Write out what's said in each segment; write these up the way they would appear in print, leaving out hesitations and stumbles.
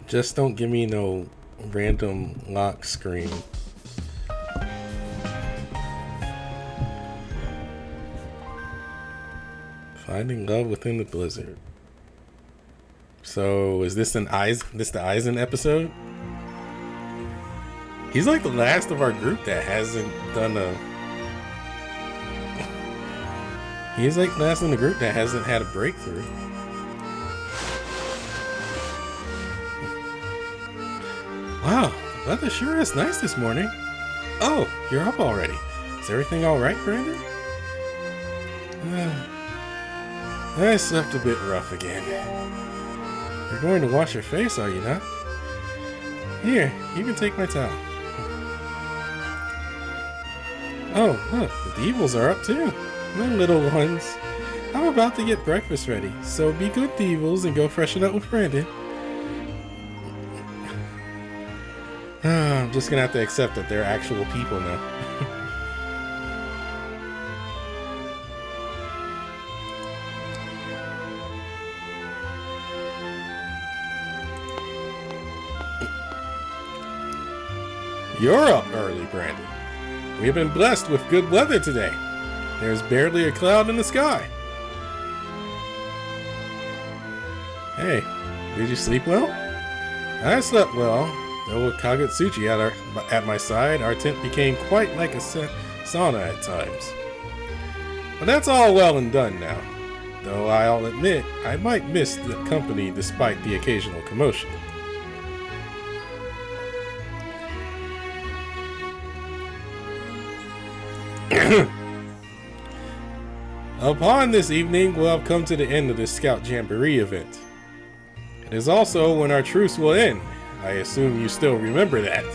Just don't give me no random lock screen. Finding love within the blizzard. So is this the Aizen episode? He's like the last of our group that hasn't done a. He's like the last in the group that hasn't had a breakthrough. Wow, the weather sure is nice this morning. Oh, you're up already. Is everything alright, Brandon? I slept a bit rough again. You're going to wash your face, are you not? Here, you can take my towel. Oh, look, the Devils are up too. My little ones. I'm about to get breakfast ready, so be good, Devils, and go freshen up with Brandon. I'm just gonna have to accept that they're actual people now. You're up early, Brandon. We've been blessed with good weather today. There's barely a cloud in the sky. Hey, did you sleep well? I slept well. Though with Kagutsuchi at my side, our tent became quite like a sauna at times. But that's all well and done now. Though I'll admit, I might miss the company despite the occasional commotion. Upon this evening, we'll have come to the end of this Scout Jamboree event. It is also when our truce will end. I assume you still remember that.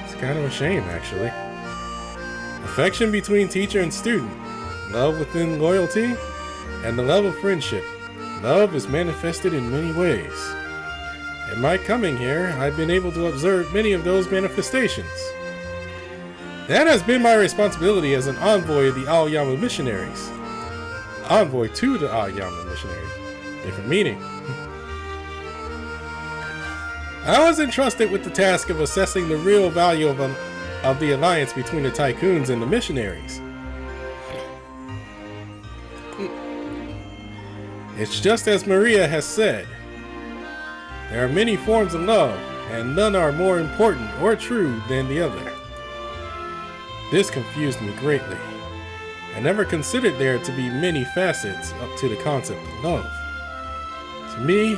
It's kind of a shame, actually. Affection between teacher and student, love within loyalty, and the love of friendship. Love is manifested in many ways. In my coming here, I've been able to observe many of those manifestations. That has been my responsibility as an envoy of the Aoyama missionaries. Envoy to the Aoyama missionaries. Different meaning. I was entrusted with the task of assessing the real value of the alliance between the tycoons and the missionaries. It's just as Maria has said. There are many forms of love, and none are more important or true than the other. This confused me greatly. I never considered there to be many facets up to the concept of love. To me,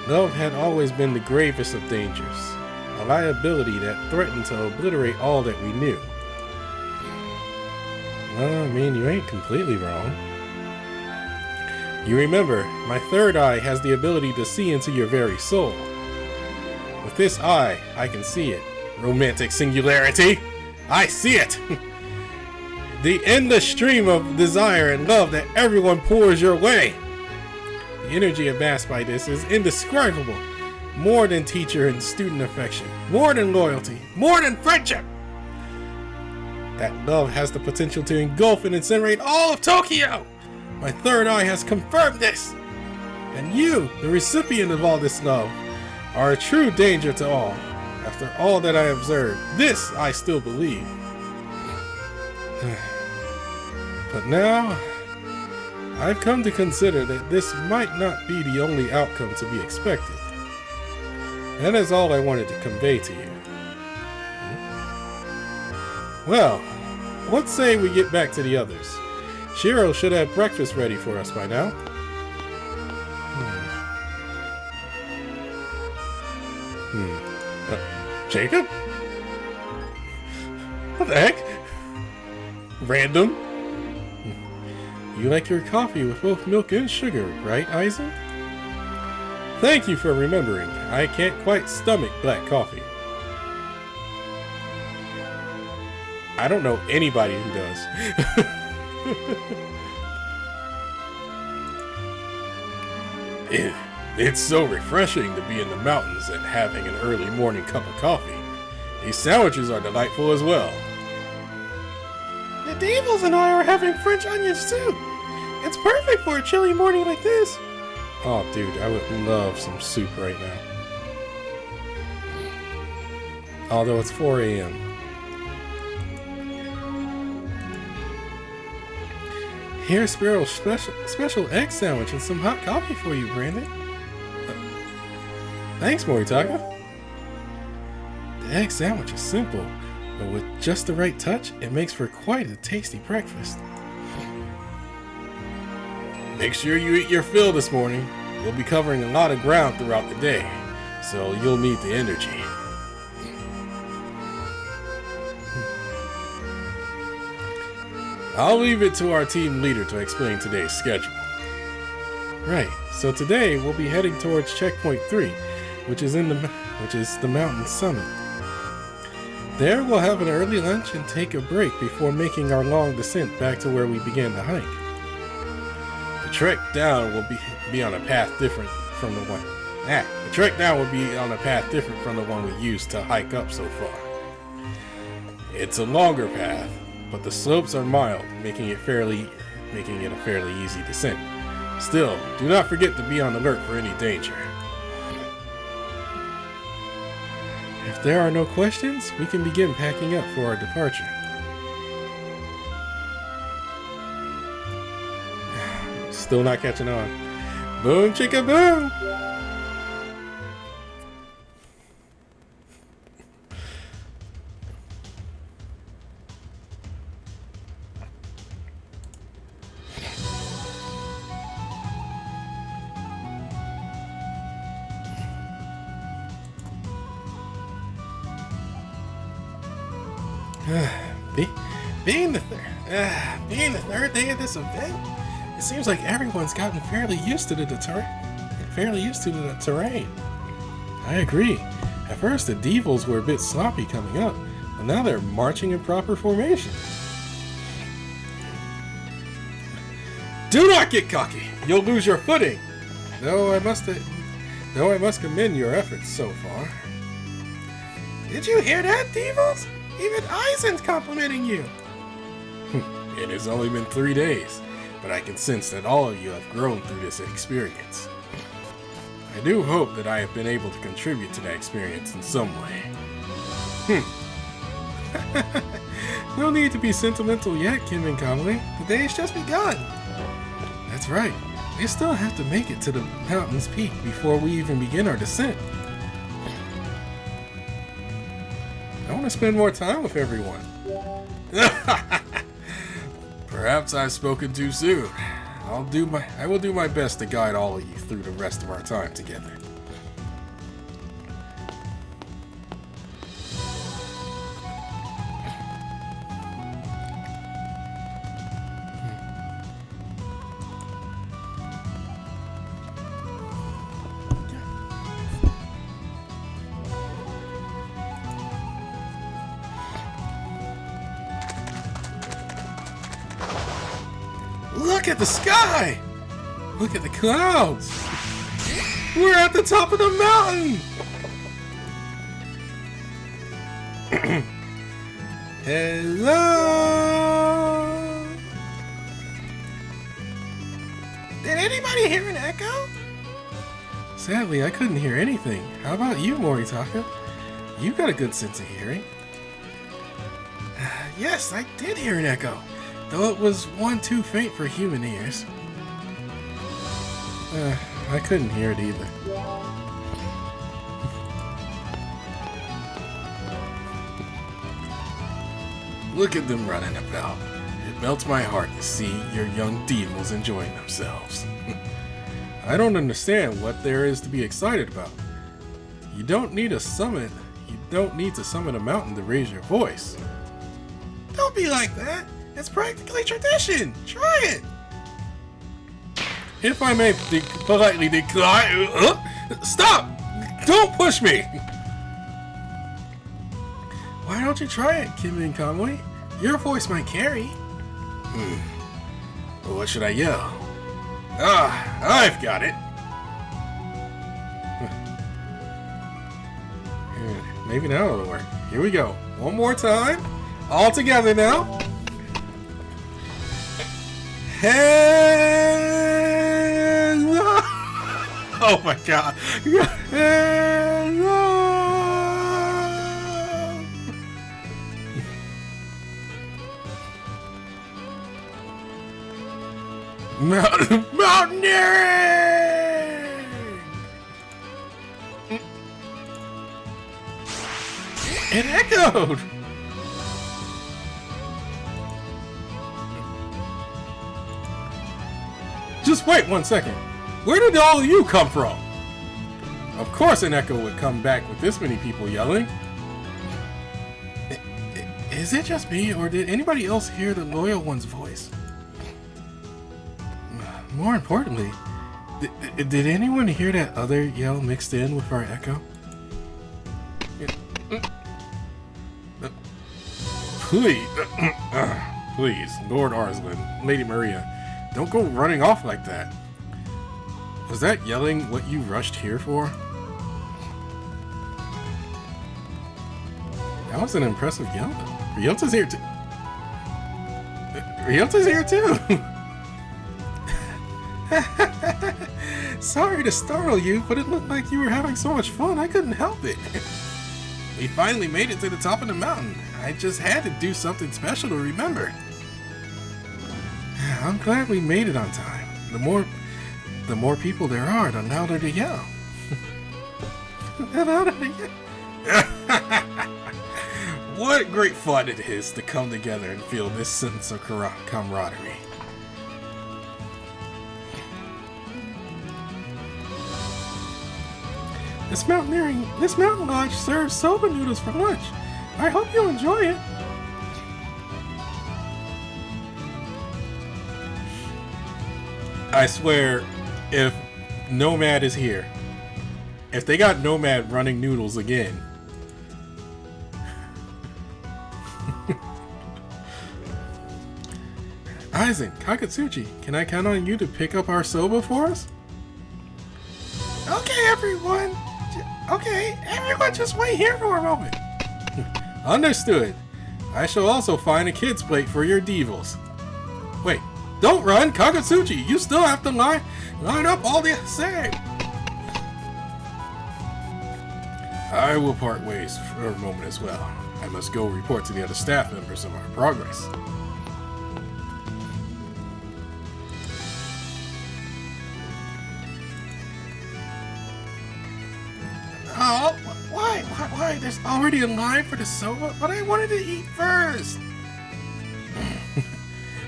love had always been the gravest of dangers, a liability that threatened to obliterate all that we knew. Well, I mean, you ain't completely wrong. You remember, my third eye has the ability to see into your very soul. With this eye, I can see it. Romantic singularity! I see it! The endless stream of desire and love that everyone pours your way. The energy amassed by this is indescribable. More than teacher and student affection. More than loyalty. More than friendship. That love has the potential to engulf and incinerate all of Tokyo. My third eye has confirmed this. And you, the recipient of all this love, are a true danger to all. After all that I observed, this I still believe. But now, I've come to consider that this might not be the only outcome to be expected. That is all I wanted to convey to you. Well, let's say we get back to the others. Shiro should have breakfast ready for us by now. Jacob? What the heck? Random? You like your coffee with both milk and sugar, right, Aizen? Thank you for remembering. I can't quite stomach black coffee. I don't know anybody who does. It's so refreshing to be in the mountains and having an early morning cup of coffee. These sandwiches are delightful as well. The Devils and I are having French onion soup. It's perfect for a chilly morning like this. Oh, dude, I would love some soup right now. Although it's 4 a.m. Here's Sparrow's special egg sandwich and some hot coffee for you, Brandon. Thanks, Moritaka. The egg sandwich is simple, but with just the right touch, it makes for quite a tasty breakfast. Make sure you eat your fill this morning. We'll be covering a lot of ground throughout the day, so you'll need the energy. I'll leave it to our team leader to explain today's schedule. Right, so today we'll be heading towards checkpoint 3, which is the mountain summit. There we'll have an early lunch and take a break before making our long descent back to where we began the hike. The trek down will be on a path different from the one. The trek down will be on a path different from the one we used to hike up so far. It's a longer path, but the slopes are mild, making it a fairly easy descent. Still, do not forget to be on alert for any danger. If there are no questions, we can begin packing up for our departure. Still not catching on. Boom chicka boom! Being the third day of this event, it seems like everyone's gotten fairly used to the terrain. I agree. At first, the Devils were a bit sloppy coming up, but now they're marching in proper formation. Do not get cocky. You'll lose your footing. Though I must commend your efforts so far. Did you hear that, Devils? Even Aizen's complimenting you. It has only been 3 days, but I can sense that all of you have grown through this experience. I do hope that I have been able to contribute to that experience in some way. No need to be sentimental yet, Kimun and Kamui. The day's just begun. That's right. We still have to make it to the mountain's peak before we even begin our descent. I want to spend more time with everyone. Perhaps I've spoken too soon. I will do my best to guide all of you through the rest of our time together. Look at the sky! Look at the clouds! We're at the top of the mountain! Hello? Did anybody hear an echo? Sadly, I couldn't hear anything. How about you, Moritaka? You've got a good sense of hearing. Yes, I did hear an echo, though it was one too faint for human ears. I couldn't hear it either. Look at them running about. It melts my heart to see your young devils enjoying themselves. I don't understand what there is to be excited about. You don't need to summon a mountain to raise your voice. Don't be like that. It's practically tradition. Try it. If I may politely decline... Stop! Don't push me! Why don't you try it, Kimun and Kamui? Your voice might carry. Well, what should I yell? I've got it. Maybe now it'll work. Here we go. One more time. All together now. Hello! Oh my god. Mountaineering! It echoed! Just wait 1 second. Where did all of you come from? Of course an echo would come back with this many people yelling. Is it just me, or did anybody else hear the loyal one's voice? More importantly, did anyone hear that other yell mixed in with our echo? Please, please, Lord Arslan, Lady Maria, don't go running off like that. Was that yelling what you rushed here for? That was an impressive yell. Ryota's here too. Ryota's here too. Sorry to startle you, but it looked like you were having so much fun, I couldn't help it. We finally made it to the top of the mountain. I just had to do something special to remember. I'm glad we made it on time. The more people there are, the louder the yell. The louder the yell. What great fun it is to come together and feel this sense of camaraderie. This mountain lodge serves soba noodles for lunch. I hope you enjoy it. I swear, if Nomad is here, if they got Nomad running noodles again, Aizen, Kakatsuchi, can I count on you to pick up our soba for us? Okay, everyone. Okay, everyone just wait here for a moment. Understood. I shall also find a kid's plate for your devils. Wait, don't run, Kakatsuchi. You still have to line up all the same. I will part ways for a moment as well. I must go report to the other staff members of our progress. Oh, why? There's already a line for the soba, but I wanted to eat first.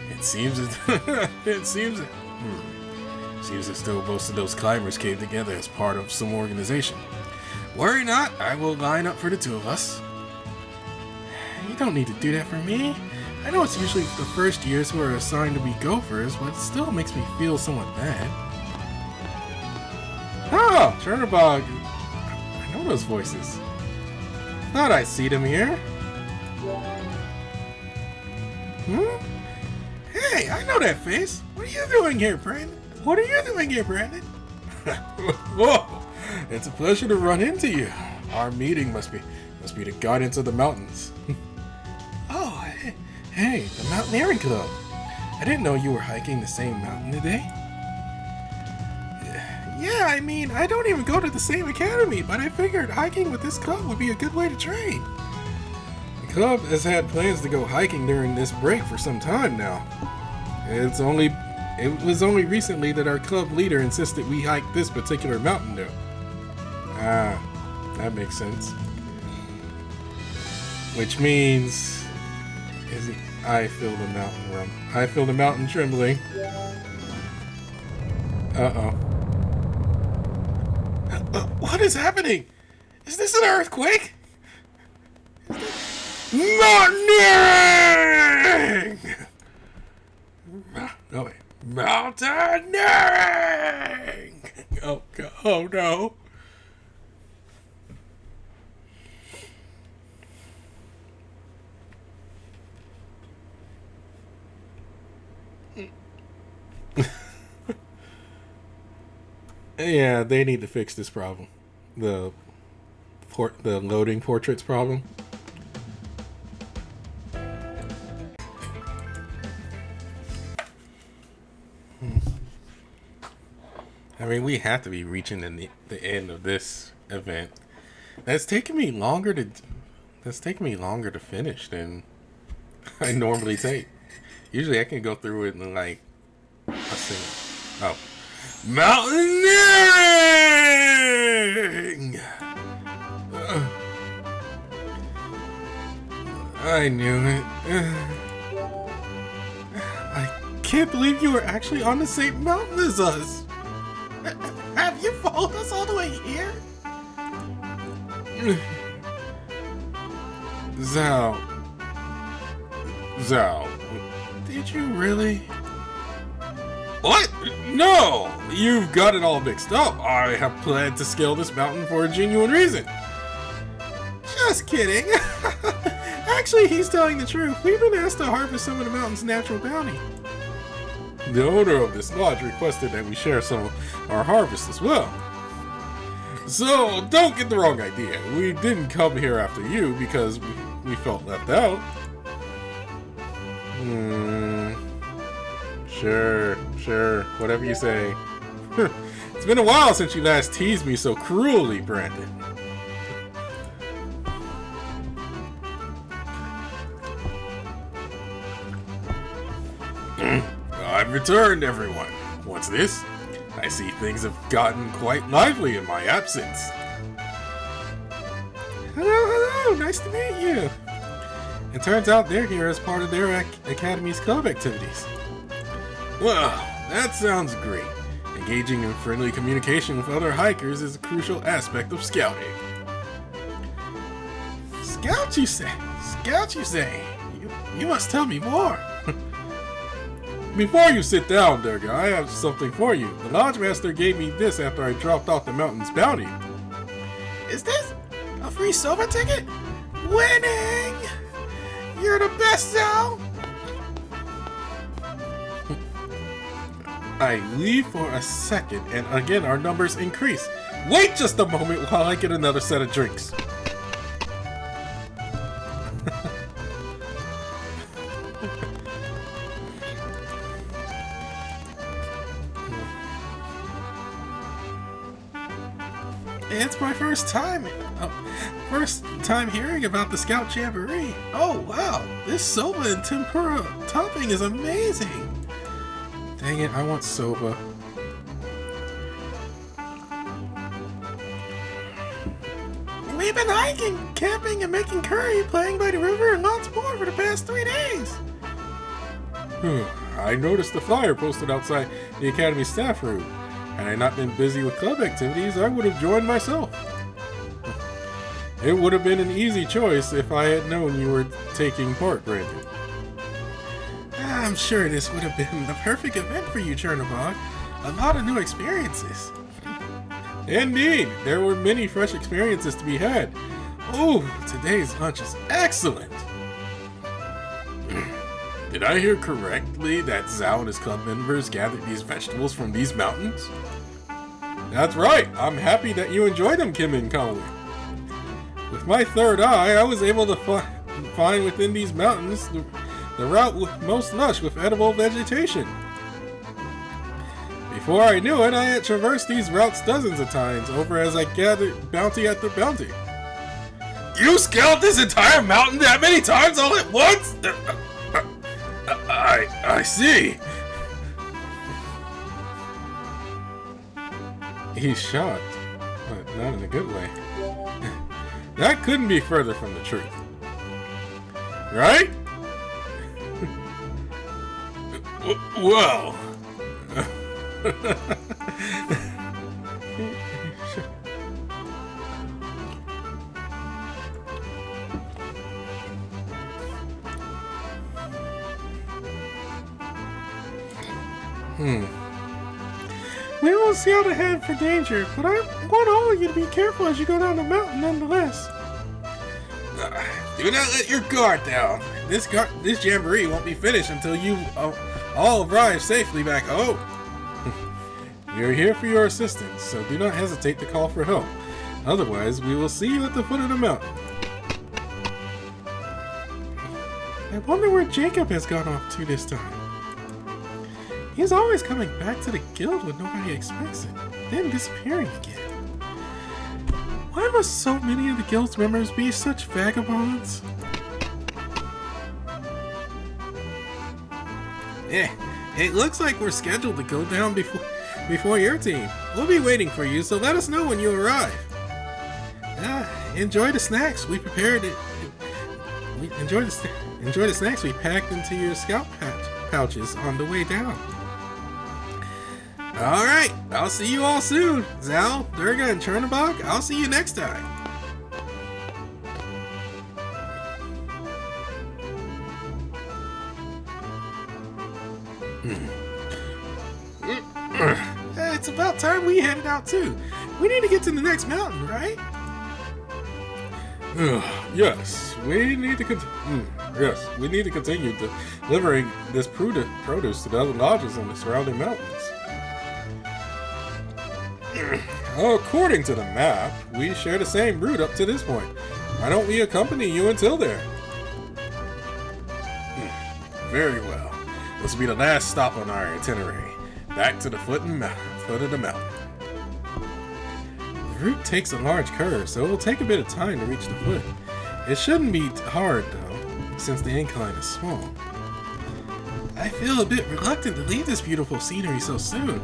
It seems as though most of those climbers came together as part of some organization. Worry not, I will line up for the two of us. You don't need to do that for me. I know it's usually the first years who are assigned to be gophers, but it still makes me feel somewhat bad. Oh, Chernobog. I know those voices. Thought I'd see them here. Hey, I know that face. What are you doing here, Brandon? Whoa! It's a pleasure to run into you. Our meeting must be the guidance of the mountains. Oh, hey, the Mountaineering Club. I didn't know you were hiking the same mountain today. Yeah, I mean, I don't even go to the same academy, but I figured hiking with this club would be a good way to train. The club has had plans to go hiking during this break for some time now. It was only recently that our club leader insisted we hike this particular mountain though. Ah, that makes sense. Which means, I feel the mountain trembling. Uh-oh. What is happening? Is this an earthquake? Mountaineering! No way. Mountaineering! Oh, God. Oh no. Yeah, they need to fix this problem. The loading portraits problem. I mean, we have to be reaching the end of this event. That's taking me longer to finish than I normally take. Usually I can go through it in like a single. Oh. Mountaineering! I knew it. I can't believe you were actually on the same mountain as us. Have you followed us all the way here? Zhao, did you really? What? No! You've got it all mixed up. I have planned to scale this mountain for a genuine reason. Just kidding. Actually, he's telling the truth. We've been asked to harvest some of the mountain's natural bounty. The owner of this lodge requested that we share some of our harvest as well. So, don't get the wrong idea. We didn't come here after you because we felt left out. Sure, whatever you say. It's been a while since you last teased me so cruelly, Brandon. I've returned, everyone. What's this? I see things have gotten quite lively in my absence. Hello, nice to meet you. It turns out they're here as part of their Academy's club activities. Well, that sounds great. Engaging in friendly communication with other hikers is a crucial aspect of scouting. Scout, you say? You must tell me more. Before you sit down, Durga, I have something for you. The Lodge Master gave me this after I dropped off the mountain's bounty. Is this a free soba ticket? Winning! You're the best, Zhao! I leave for a second, and again our numbers increase. Wait just a moment while I get another set of drinks. It's my first time hearing about the Scout Jamboree. Oh wow, this soba and tempura topping is amazing. Dang it, I want soba. We've been hiking, camping, and making curry, playing by the river, and lots more for the past 3 days. I noticed the flyer posted outside the Academy staff room. Had I not been busy with club activities, I would have joined myself. It would have been an easy choice if I had known you were taking part, Brandon. I'm sure this would have been the perfect event for you, Chernobog. A lot of new experiences. Indeed, there were many fresh experiences to be had. Oh, today's lunch is excellent. Did I hear correctly that Zhao and his club members gathered these vegetables from these mountains? That's right. I'm happy that you enjoyed them, Kimun and Kamui. With my third eye, I was able to find within these mountains the route most lush with edible vegetation. Before I knew it, I had traversed these routes dozens of times over as I gathered bounty after bounty. You scaled this entire mountain that many times all at once? I see. He's shocked, but not in a good way. That couldn't be further from the truth. Right? Well. We won't see out ahead for danger, but I want all of you to be careful as you go down the mountain nonetheless. Do not let your guard down. This jamboree won't be finished until you all arrive safely back home. We are here for your assistance, so do not hesitate to call for help. Otherwise, we will see you at the foot of the mountain. I wonder where Jacob has gone off to this time. He's always coming back to the guild when nobody expects it. then disappearing again. Why must so many of the guild's members be such vagabonds? It looks like we're scheduled to go down before your team. We'll be waiting for you, so let us know when you arrive. Enjoy the snacks we prepared. Enjoy the snacks we packed into your scout pouches on the way down. Alright, I'll see you all soon. Zal, Durga, and Chernobog, I'll see you next time. It's about time we headed out too. We need to get to the next mountain, right? Yes, we need to continue delivering this produce to the other lodges in the surrounding mountains. According to the map, we share the same route up to this point. Why don't we accompany you until there? Very well. This will be the last stop on our itinerary. Back to the foot of the mountain. The route takes a large curve, so it will take a bit of time to reach the foot. It shouldn't be hard, though, since the incline is small. I feel a bit reluctant to leave this beautiful scenery so soon,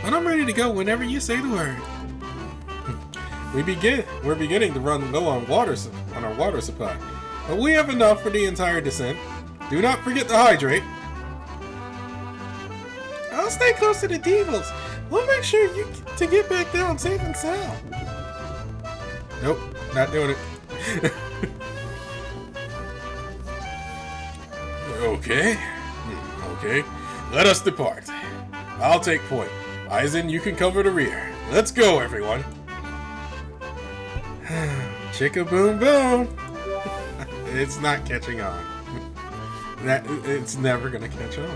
but I'm ready to go whenever you say the word. We're beginning to run low on our water supply, but we have enough for the entire descent. Do not forget to hydrate. I'll stay close to the devils. We'll make sure to get back down safe and sound. Nope, not doing it. Okay. Let us depart. I'll take point. Aizen, you can cover the rear. Let's go, everyone. Chicka boom boom. It's not catching on. It's never gonna catch on.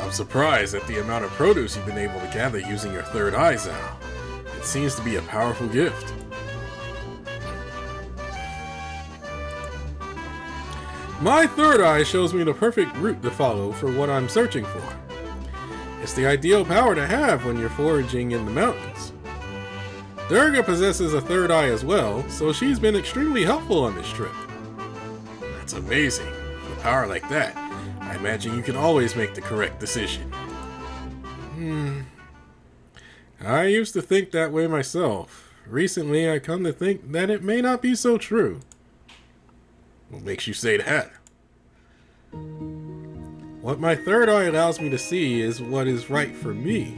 I'm surprised at the amount of produce you've been able to gather using your third eye, Zal. It seems to be a powerful gift. My third eye shows me the perfect route to follow for what I'm searching for. It's the ideal power to have when you're foraging in the mountains. Durga possesses a third eye as well, so she's been extremely helpful on this trip. That's amazing. With a power like that, I imagine you can always make the correct decision. I used to think that way myself. Recently, I come to think that it may not be so true. What makes you say that? What my third eye allows me to see is what is right for me.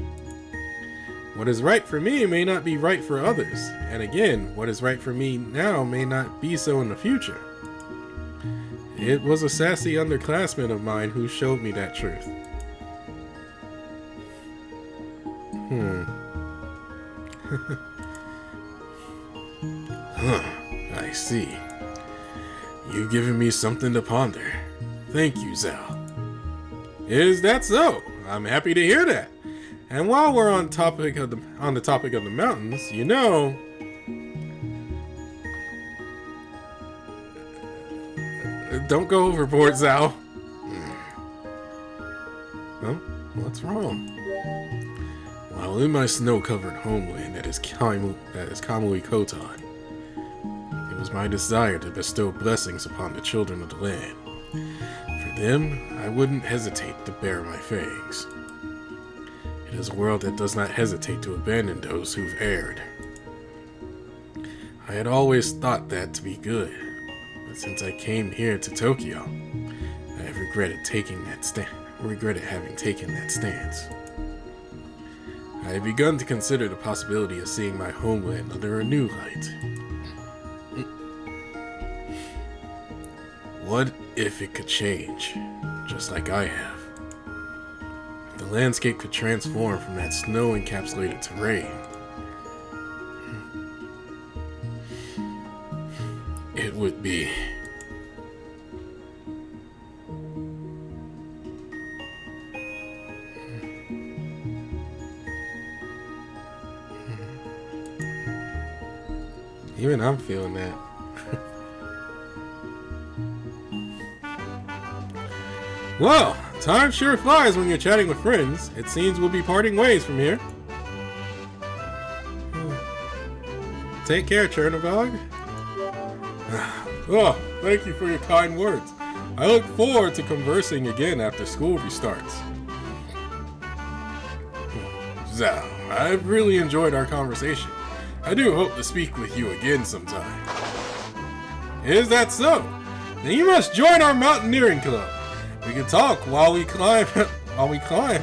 What is right for me may not be right for others, and again, what is right for me now may not be so in the future. It was a sassy underclassman of mine who showed me that truth. I see. You've given me something to ponder. Thank you, Zal. Is that so? I'm happy to hear that. And while we're on the topic of the mountains, you know, don't go overboard, Zal. Well, what's wrong? While in my snow-covered homeland that is Kamui Kotan, it was my desire to bestow blessings upon the children of the land. For them, I wouldn't hesitate to bare my fangs. It is a world that does not hesitate to abandon those who've erred. I had always thought that to be good, but since I came here to Tokyo, I have regretted having taken that stance. I have begun to consider the possibility of seeing my homeland under a new light. What if it could change, just like I have? If the landscape could transform from that snow-encapsulated terrain, it would be... Even I'm feeling that. Well, time sure flies when you're chatting with friends. It seems we'll be parting ways from here. Take care, Chernobog. Oh, thank you for your kind words. I look forward to conversing again after school restarts. Zhao, I've really enjoyed our conversation. I do hope to speak with you again sometime. Is that so? Then you must join our mountaineering club. We can talk while we climb,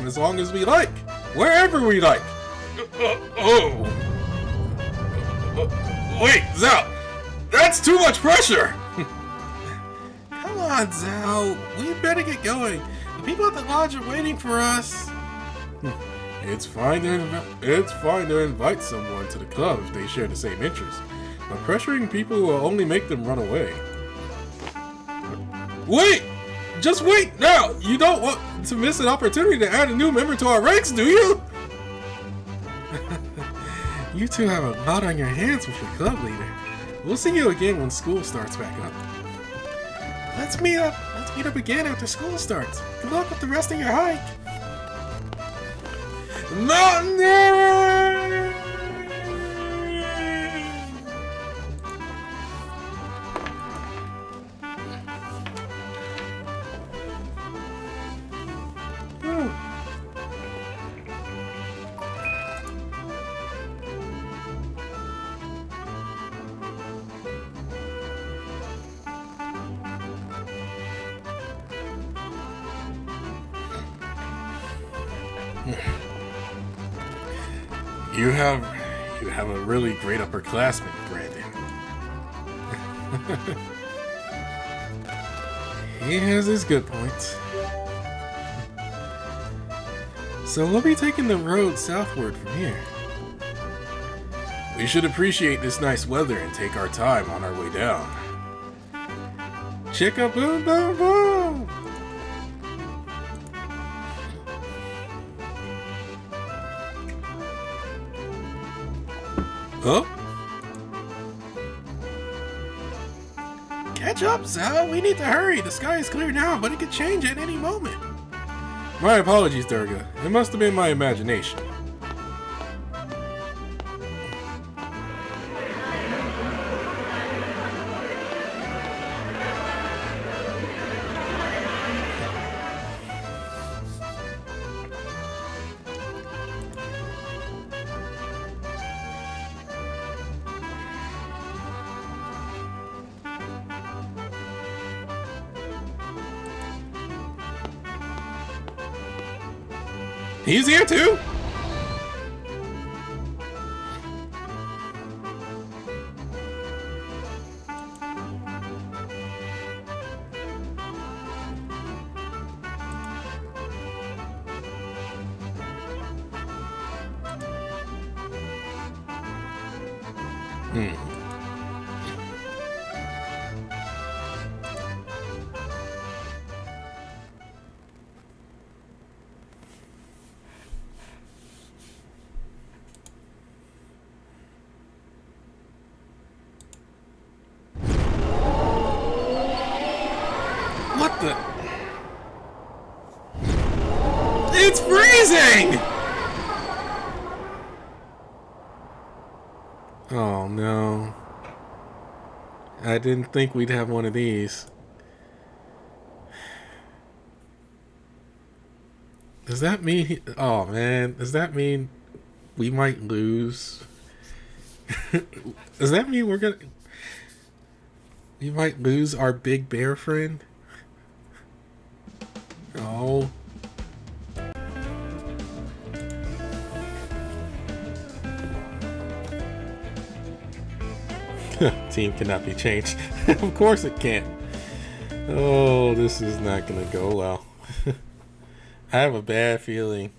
as long as we like, wherever we like. Wait, Zhao, that's too much pressure. Come on, Zhao, we better get going. The people at the lodge are waiting for us. It's fine to invite someone to the club if they share the same interests, but pressuring people will only make them run away. Wait! Just wait now! You don't want to miss an opportunity to add a new member to our ranks, do you? You two have a lot on your hands with your club leader. We'll see you again when school starts back up. Let's meet up again after school starts. Good luck with the rest of your hike. Mountaineering! You have a really great upperclassman, Brandon. He has his good points. So we'll be taking the road southward from here. We should appreciate this nice weather and take our time on our way down. Chicka boom boom boom! Huh? Catch up, Zhao. We need to hurry. The sky is clear now, but it could change at any moment. My apologies, Durga. It must have been my imagination. He's here too? What the? It's freezing! Oh no. I didn't think we'd have one of these. Does that mean... Oh man, does that mean we might lose? Does that mean we might lose our big bear friend? Oh. Team cannot be changed. Of course it can't. Oh, this is not gonna go well. I have a bad feeling.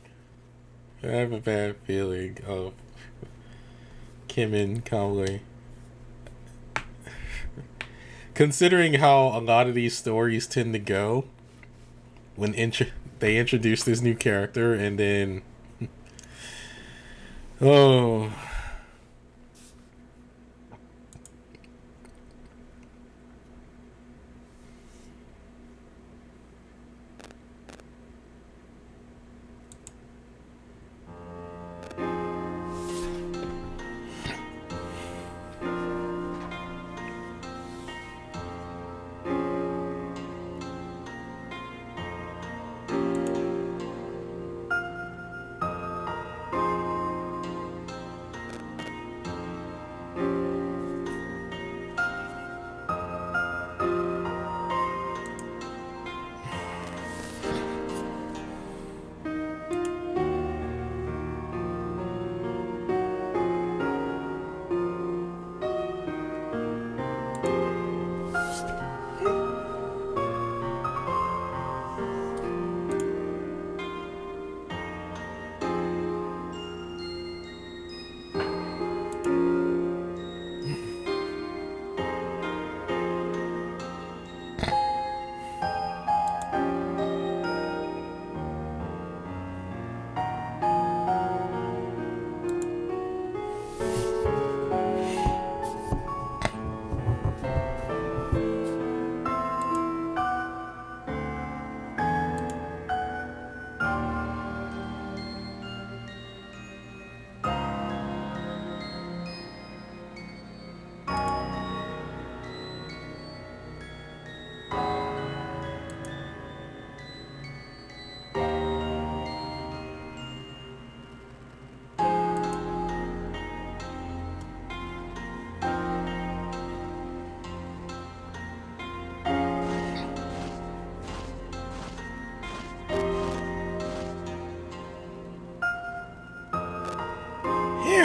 of Kimun, Kamui. Considering how a lot of these stories tend to go when they introduce this new character and then oh,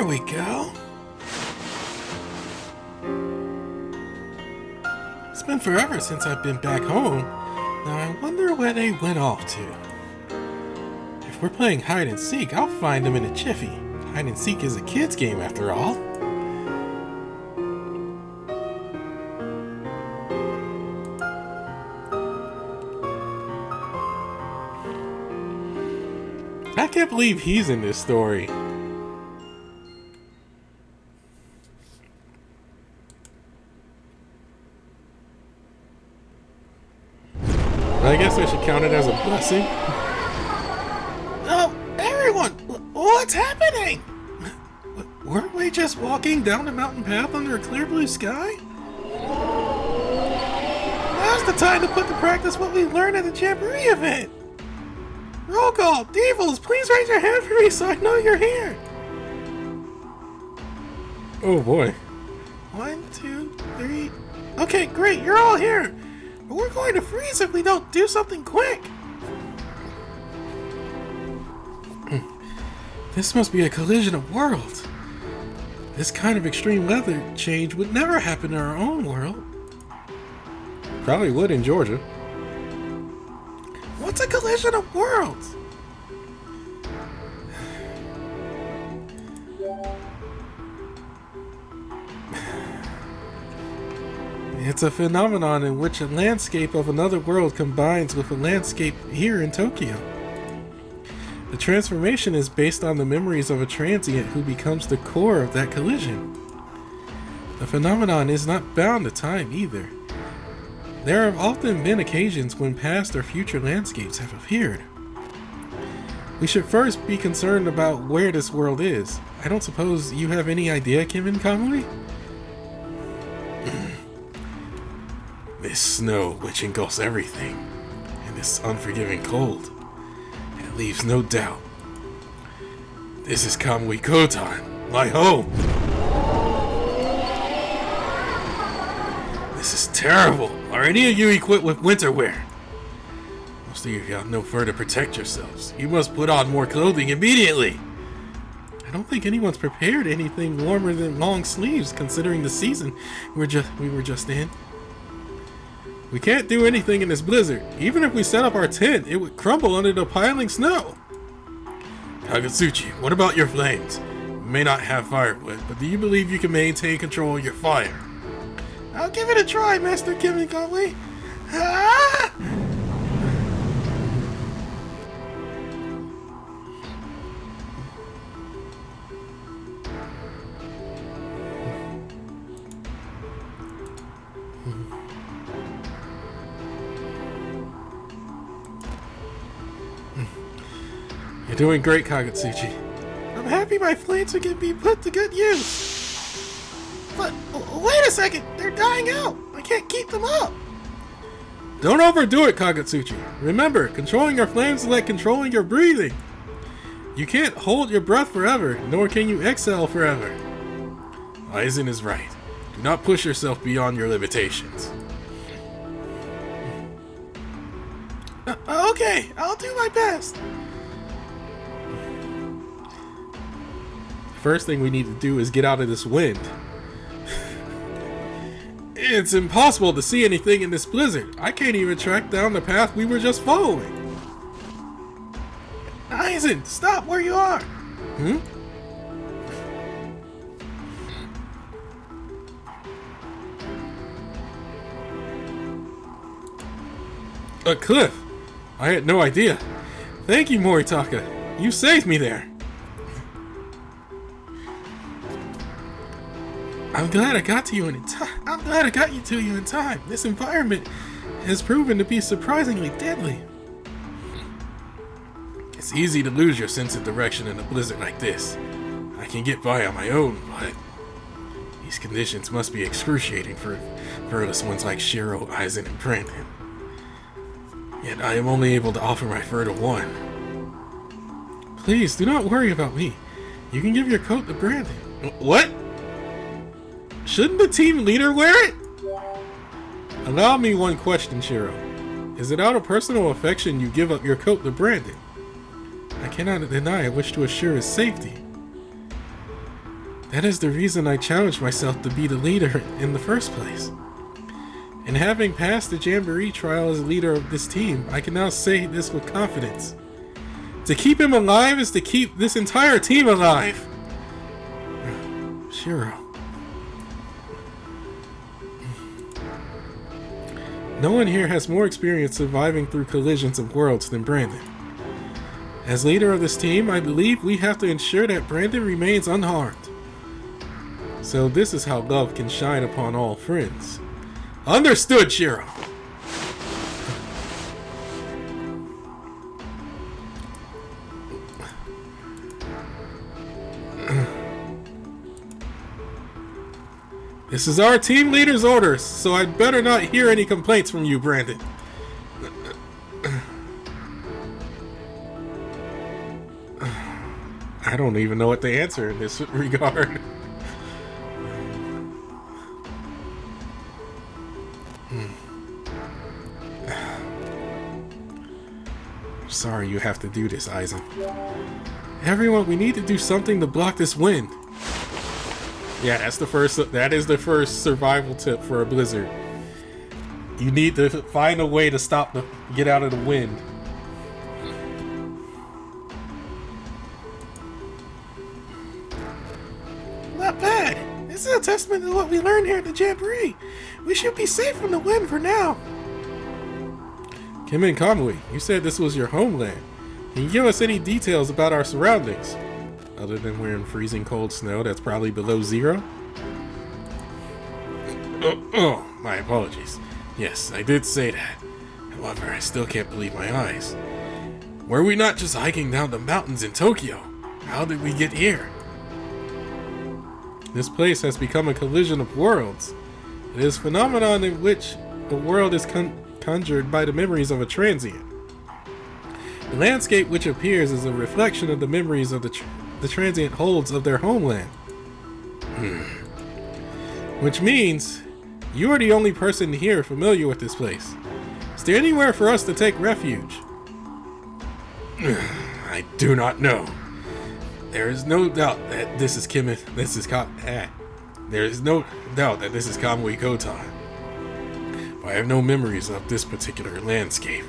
There we go. It's been forever since I've been back home. Now I wonder where they went off to. If we're playing hide and seek, I'll find them in a jiffy. Hide and seek is a kid's game after all. I can't believe he's in this story. I guess I should count it as a blessing. Oh, everyone! What's happening? Weren't we just walking down the mountain path under a clear blue sky? Now's the time to put to practice what we learned at the Jamboree event. Roll call! Devils, please raise your hand for me so I know you're here. Oh boy. 1, 2, 3. Okay, great, you're all here. But we're going to freeze if we don't do something quick. This must be a collision of worlds. This kind of extreme weather change would never happen in our own world. Probably would in Georgia. What's a collision of worlds? It's a phenomenon in which a landscape of another world combines with a landscape here in Tokyo. The transformation is based on the memories of a transient who becomes the core of that collision. The phenomenon is not bound to time either. There have often been occasions when past or future landscapes have appeared. We should first be concerned about where this world is. I don't suppose you have any idea, Kimun Kamui? This snow which engulfs everything, and this unforgiving cold, it leaves no doubt. This is Kamui Kotan, my home. This is terrible. Are any of you equipped with winter wear? Most of you got no fur to protect yourselves. You must put on more clothing immediately. I don't think anyone's prepared anything warmer than long sleeves, considering the season we were just in. We can't do anything in this blizzard. Even if we set up our tent, it would crumble under the piling snow. Kagutsuchi, what about your flames? You may not have firewood, but do you believe you can maintain control of your fire? I'll give it a try, Master Kimun Kamui. Ah! You're doing great, Kagutsuchi. I'm happy my flames can be put to good use. But, wait a second, they're dying out. I can't keep them up. Don't overdo it, Kagutsuchi. Remember, controlling your flames is like controlling your breathing. You can't hold your breath forever, nor can you exhale forever. Aizen is right. Do not push yourself beyond your limitations. Okay, I'll do my best. First thing we need to do is get out of this wind. It's impossible to see anything in this blizzard. I can't even track down the path we were just following. Aizen, stop where you are. A cliff. I had no idea. Thank you, Moritaka. You saved me there. I'm glad I got to you in time. I'm glad I got you to you in time. This environment has proven to be surprisingly deadly. It's easy to lose your sense of direction in a blizzard like this. I can get by on my own, but these conditions must be excruciating for furless ones like Shiro, Aizen, and Brandon. Yet I am only able to offer my fur to one. Please, do not worry about me. You can give your coat to Brandon. What? Shouldn't the team leader wear it? Allow me one question, Shiro. Is it out of personal affection you give up your coat to Brandon? I cannot deny I wish to assure his safety. That is the reason I challenged myself to be the leader in the first place. And having passed the Jamboree trial as leader of this team, I can now say this with confidence. To keep him alive is to keep this entire team alive. Shiro. No one here has more experience surviving through collisions of worlds than Brandon. As leader of this team, I believe we have to ensure that Brandon remains unharmed. So this is how love can shine upon all friends. Understood, Shiro! This is our team leader's orders, so I'd better not hear any complaints from you, Brandon. I don't even know what to answer in this regard. I'm sorry you have to do this, Aizen. Everyone, we need to do something to block this wind. Yeah, that is the first survival tip for a blizzard. You need to find a way to get out of the wind. Not bad. This is a testament to what we learned here at the Jamboree. We should be safe from the wind for now. Kimun Kamui, you said this was your homeland. Can you give us any details about our surroundings? Other than we're in freezing cold snow that's probably below zero? Oh, my apologies. Yes, I did say that. However, I still can't believe my eyes. Were we not just hiking down the mountains in Tokyo? How did we get here? This place has become a collision of worlds. It is a phenomenon in which the world is conjured by the memories of a transient. The landscape which appears is a reflection of the memories of the transient holds of their homeland. Which means you are the only person here familiar with this place. Is there anywhere for us to take refuge? I do not know. There is no doubt that this is Kimun. There is no doubt that this is Kamui Kotan. But I have no memories of this particular landscape.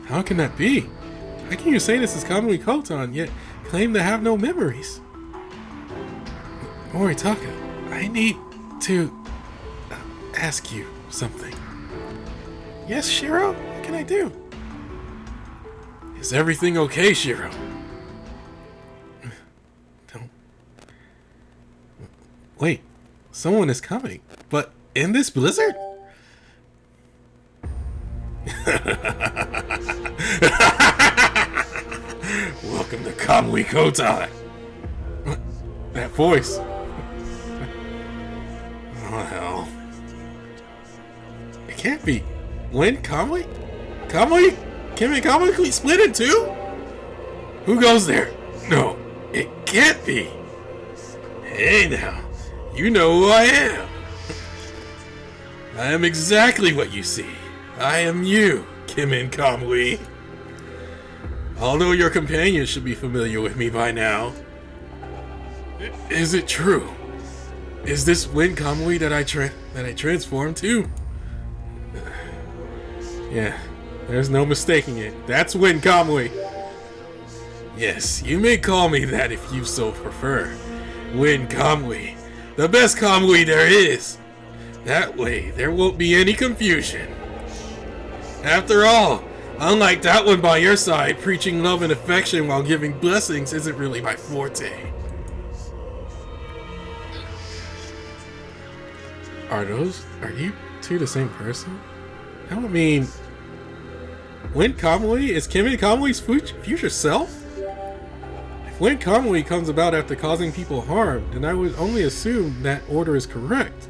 How can that be? How can you say this is Kamui Kotan, yet claim to have no memories? Moritaka, I need to ask you something. Yes, Shiro? What can I do? Is everything okay, Shiro? Don't. Wait, someone is coming. But in this blizzard? Welcome to Kamui Kotai. That voice. Oh hell. It can't be. When Kamui? Kamui? Kimun Kamui split in two? Who goes there? No, it can't be. Hey now, you know who I am. I am exactly what you see. I am you, Kimun Kamui. Although your companions should be familiar with me by now. Is it true? Is this Wind Kamui that I transformed to? Yeah, there's no mistaking it. That's Wind Kamui. Yes, you may call me that if you so prefer. Wind Kamui. The best Kamui there is. That way, there won't be any confusion. After all, unlike that one by your side, preaching love and affection while giving blessings isn't really my forte. Are you two the same person? That would mean Wind Kamui is Kimun Kamui's future self? If Wind Kamui comes about after causing people harm, then I would only assume that order is correct.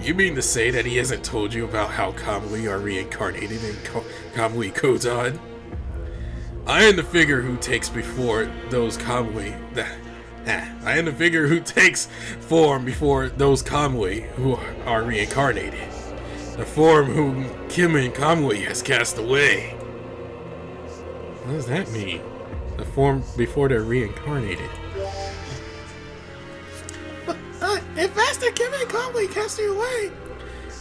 You mean to say that he hasn't told you about how Kamui are reincarnated in Kamui Kodan? I am the figure who takes before those Kamui. I am the figure who takes form before those Kamui who are reincarnated. The form whom Kimun Kamui has cast away. What does that mean? The form before they're reincarnated. If Master Kimun and Kamui cast you away,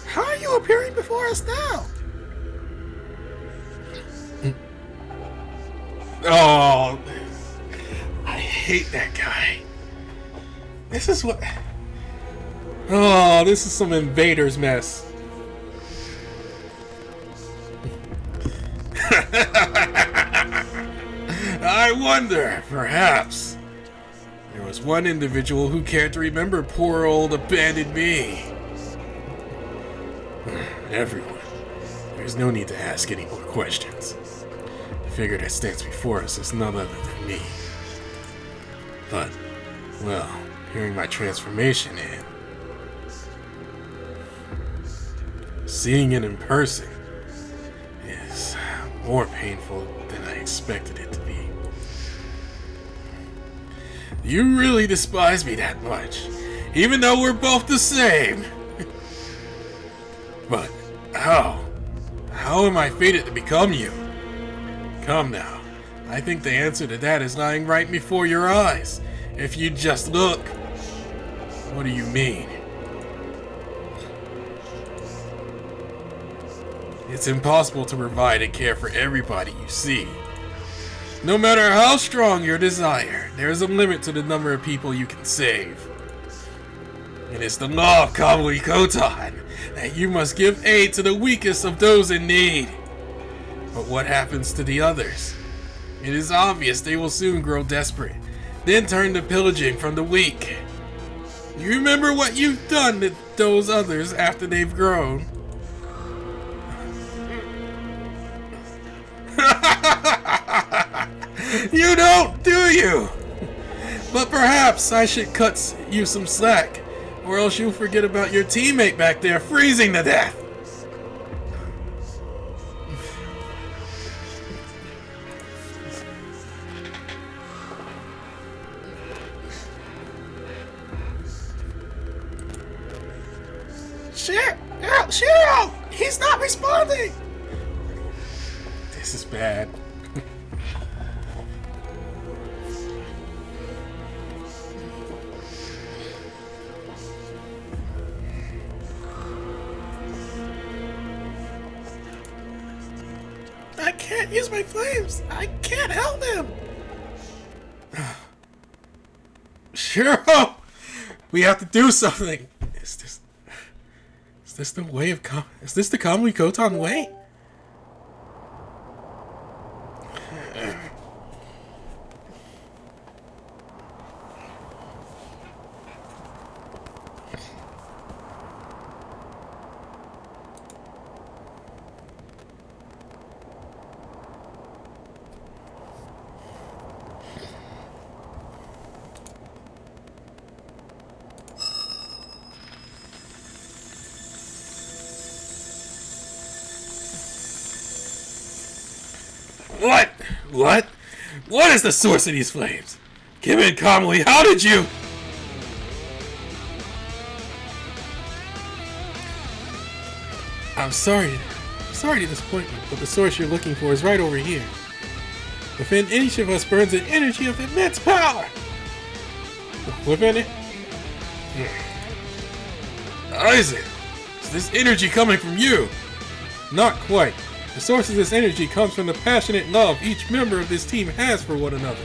how are you appearing before us now? Oh, I hate that guy. This is what... Oh, this is some invaders mess. I wonder, perhaps, there was one individual who cared to remember poor old abandoned me. Everyone, there's no need to ask any more questions. The figure that stands before us is none other than me. But, well, hearing my transformation and seeing it in person is more painful than I expected it to be. You really despise me that much, even though we're both the same. But how? How am I fated to become you? Come now, I think the answer to that is lying right before your eyes. If you just look. What do you mean? It's impossible to provide and care for everybody you see. No matter how strong your desire, there is a limit to the number of people you can save. It is the law of Kamui Kotan that you must give aid to the weakest of those in need. But what happens to the others? It is obvious they will soon grow desperate, then turn to pillaging from the weak. You remember what you've done to those others after they've grown? You don't, do you? But perhaps I should cut you some slack, or else you'll forget about your teammate back there freezing to death. Shiro! He's not responding! This is bad. I can't use my flames! I can't help him! Shiro! We have to do something! Is this the way of is this the Kamui Kotan way? What? What is the source of these flames? Kimun, Kamui, how did you? I'm sorry to disappoint you, but the source you're looking for is right over here. Within each of us burns an energy of immense power. Within it? Aizen, is this energy coming from you? Not quite. The source of this energy comes from the passionate love each member of this team has for one another.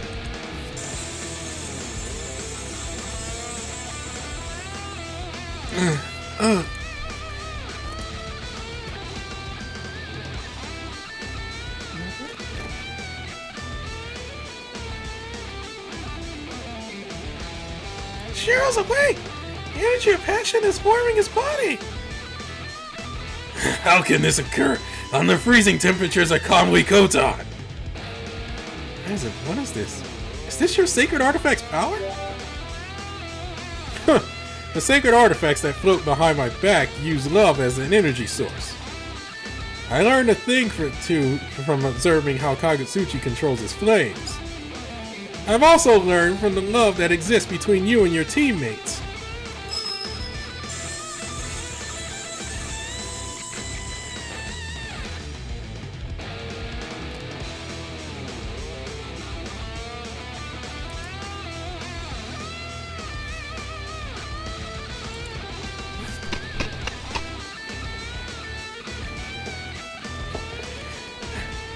Shiro's awake! The energy of passion is warming his body! How can this occur on the freezing temperatures of Kamui Kotan? Aizen, what is this? Is this your sacred artifact's power? The sacred artifacts that float behind my back use love as an energy source. I learned a thing or two from observing how Kagutsuchi controls his flames. I've also learned from the love that exists between you and your teammates.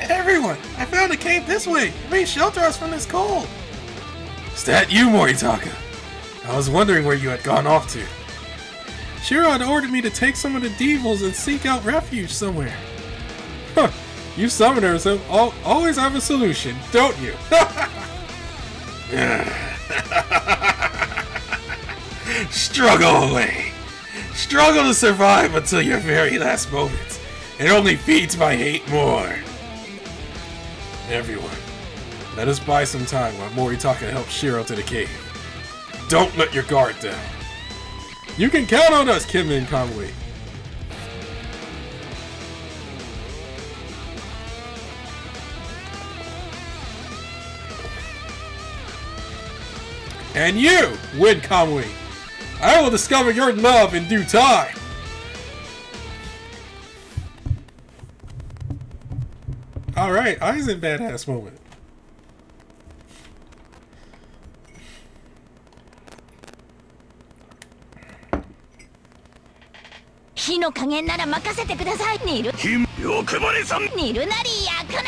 Everyone! I found a cave this way! It may shelter us from this cold! Is that you, Moritaka? I was wondering where you had gone off to. Shiro had ordered me to take some of the devils and seek out refuge somewhere. Huh. You summoners always have a solution, don't you? Struggle away! Struggle to survive until your very last moments. It only feeds my hate more. Everyone, let us buy some time while Moritaka helps Shiro to the cave. Don't let your guard down. You can count on us, Kimun and Kamui. And you, Win Kamui. I will discover your love in due time. Alright, Aizen badass moment. 火の加減なら任せてください。煮る。欲張りさん。煮るなり焼くな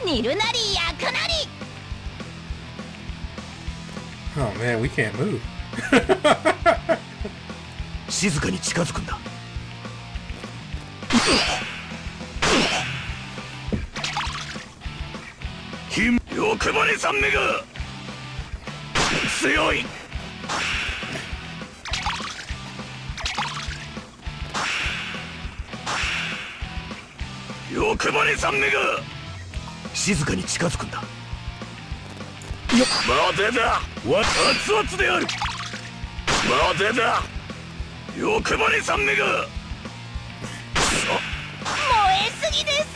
り。煮るなり焼くなり。 Oh man, we can't move. 静かに近づくんだ。欲張りさんめが強い。欲張りさんめが静かに近づくんだ。待てだ。熱々である。待てだ。欲張りさんめが燃えすぎです。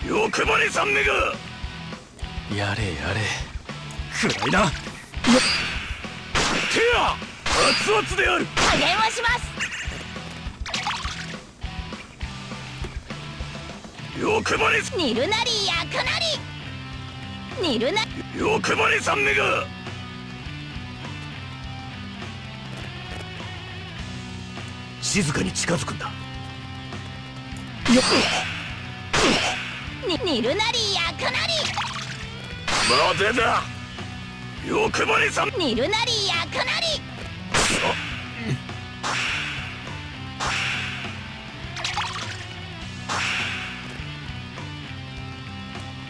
欲張りさんめがやれやれ暗いな。手や熱々である。加減はします。欲張り煮るなり焼くなり。煮るな。欲張りさんめが静かに近づくんだ。煮るなり焼くなり。待てだ。欲張りさん。煮るなり焼くなり。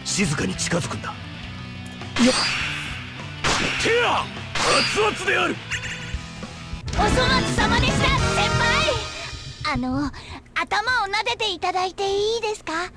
静かに近づくんだ。手や熱々である。お粗末様でした先輩。頭を撫でていただいていいですか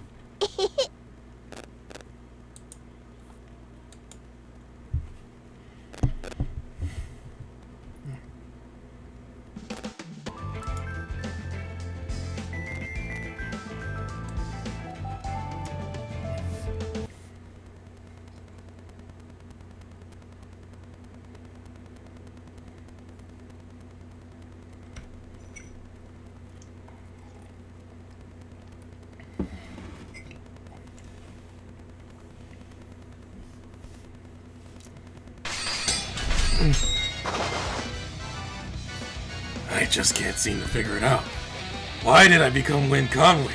？I just can't seem to figure it out. Why did I become Win Kamui?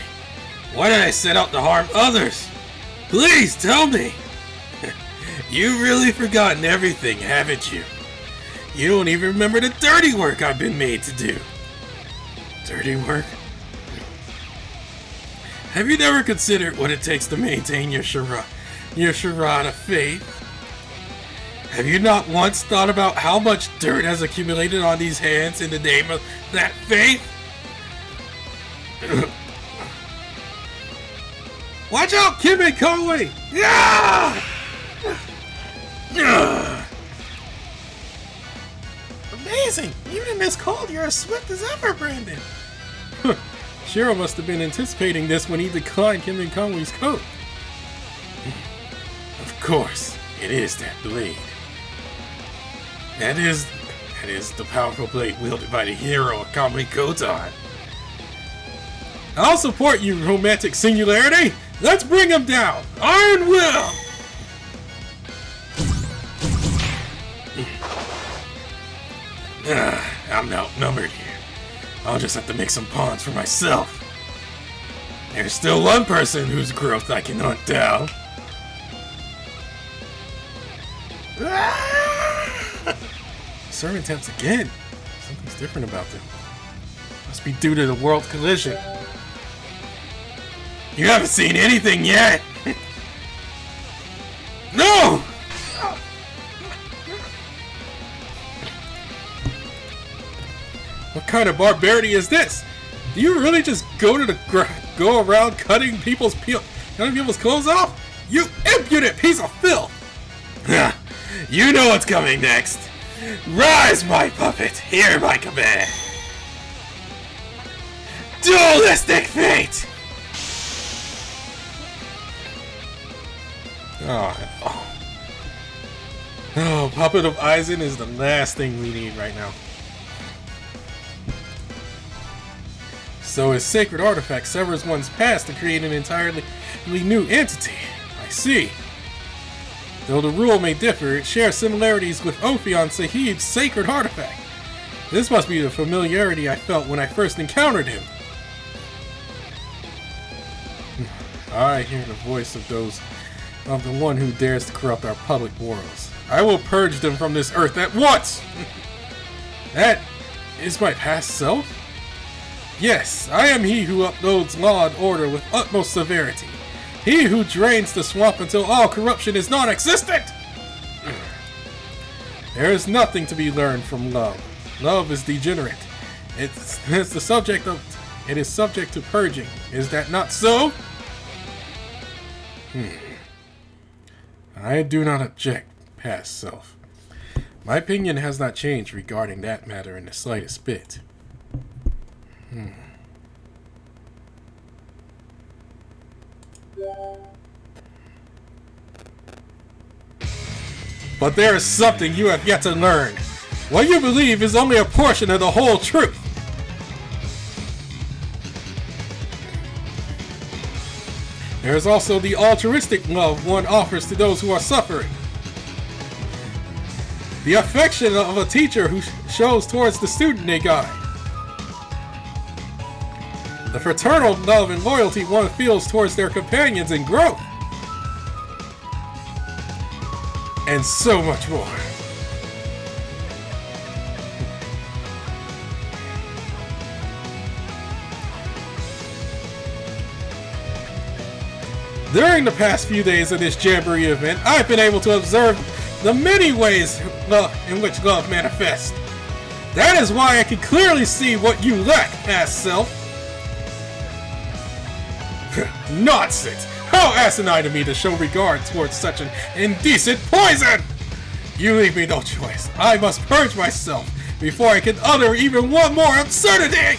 Why did I set out to harm others? Please tell me! You've really forgotten everything, haven't you? You don't even remember the dirty work I've been made to do. Dirty work? Have you never considered what it takes to maintain your Sharada faith? Have you not once thought about how much dirt has accumulated on these hands in the name of that faith? Watch out, Kimun Kamui! Yeah! Amazing! Even in this cold, you're as swift as ever, Brandon! Shiro must have been anticipating this when he declined Kimun Kamui's coat. Of course, it is that blade. That is the powerful blade wielded by the hero of Kamui Kotan. I'll support you, romantic singularity! Let's bring him down! Iron Will! I'm outnumbered here. I'll just have to make some pawns for myself. There's still one person whose growth I can hunt down. Servant attempts again. Something's different about them. Must be due to the world collision. You haven't seen anything yet! No! What kind of barbarity is this? Do you really just go around cutting people's clothes off? You impudent piece of filth! You know what's coming next. Rise, my puppet! Hear my command! Dualistic fate! Oh, Puppet of Aizen is the last thing we need right now. So his sacred artifact severs one's past to create an entirely new entity. I see. Though the rule may differ, it shares similarities with Ophion Sahib's sacred artifact. This must be the familiarity I felt when I first encountered him. I hear the voice of the one who dares to corrupt our public morals. I will purge them from this earth at once! That is my past self? Yes, I am he who upholds law and order with utmost severity. He who drains the swamp until all corruption is non-existent! There is nothing to be learned from love. Love is degenerate. It is subject to purging. Is that not so? I do not object, past self. My opinion has not changed regarding that matter in the slightest bit. But there is something you have yet to learn. What you believe is only a portion of the whole truth. There is also the altruistic love one offers to those who are suffering. The affection of a teacher who shows towards the student they guide. The fraternal love and loyalty one feels towards their companions in growth. And so much more. During the past few days of this Jamboree event, I've been able to observe the many ways in which love manifests. That is why I can clearly see what you lack, past self. Nonsense! How asinine of me to show regard towards such an indecent poison! You leave me no choice. I must purge myself before I can utter even one more absurdity!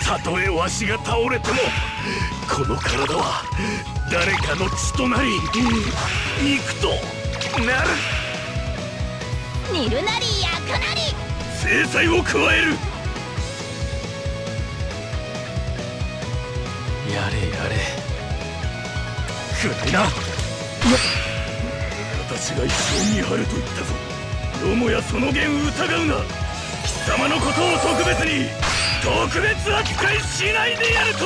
たとえわしが倒れてもこの体は誰かの血となり肉となる。煮るなり焼くなり制裁を加える。やれやれ暗いな。私が一生見張ると言ったぞ。よもやその言疑うな。貴様のことを特別に特別扱いしないでやると。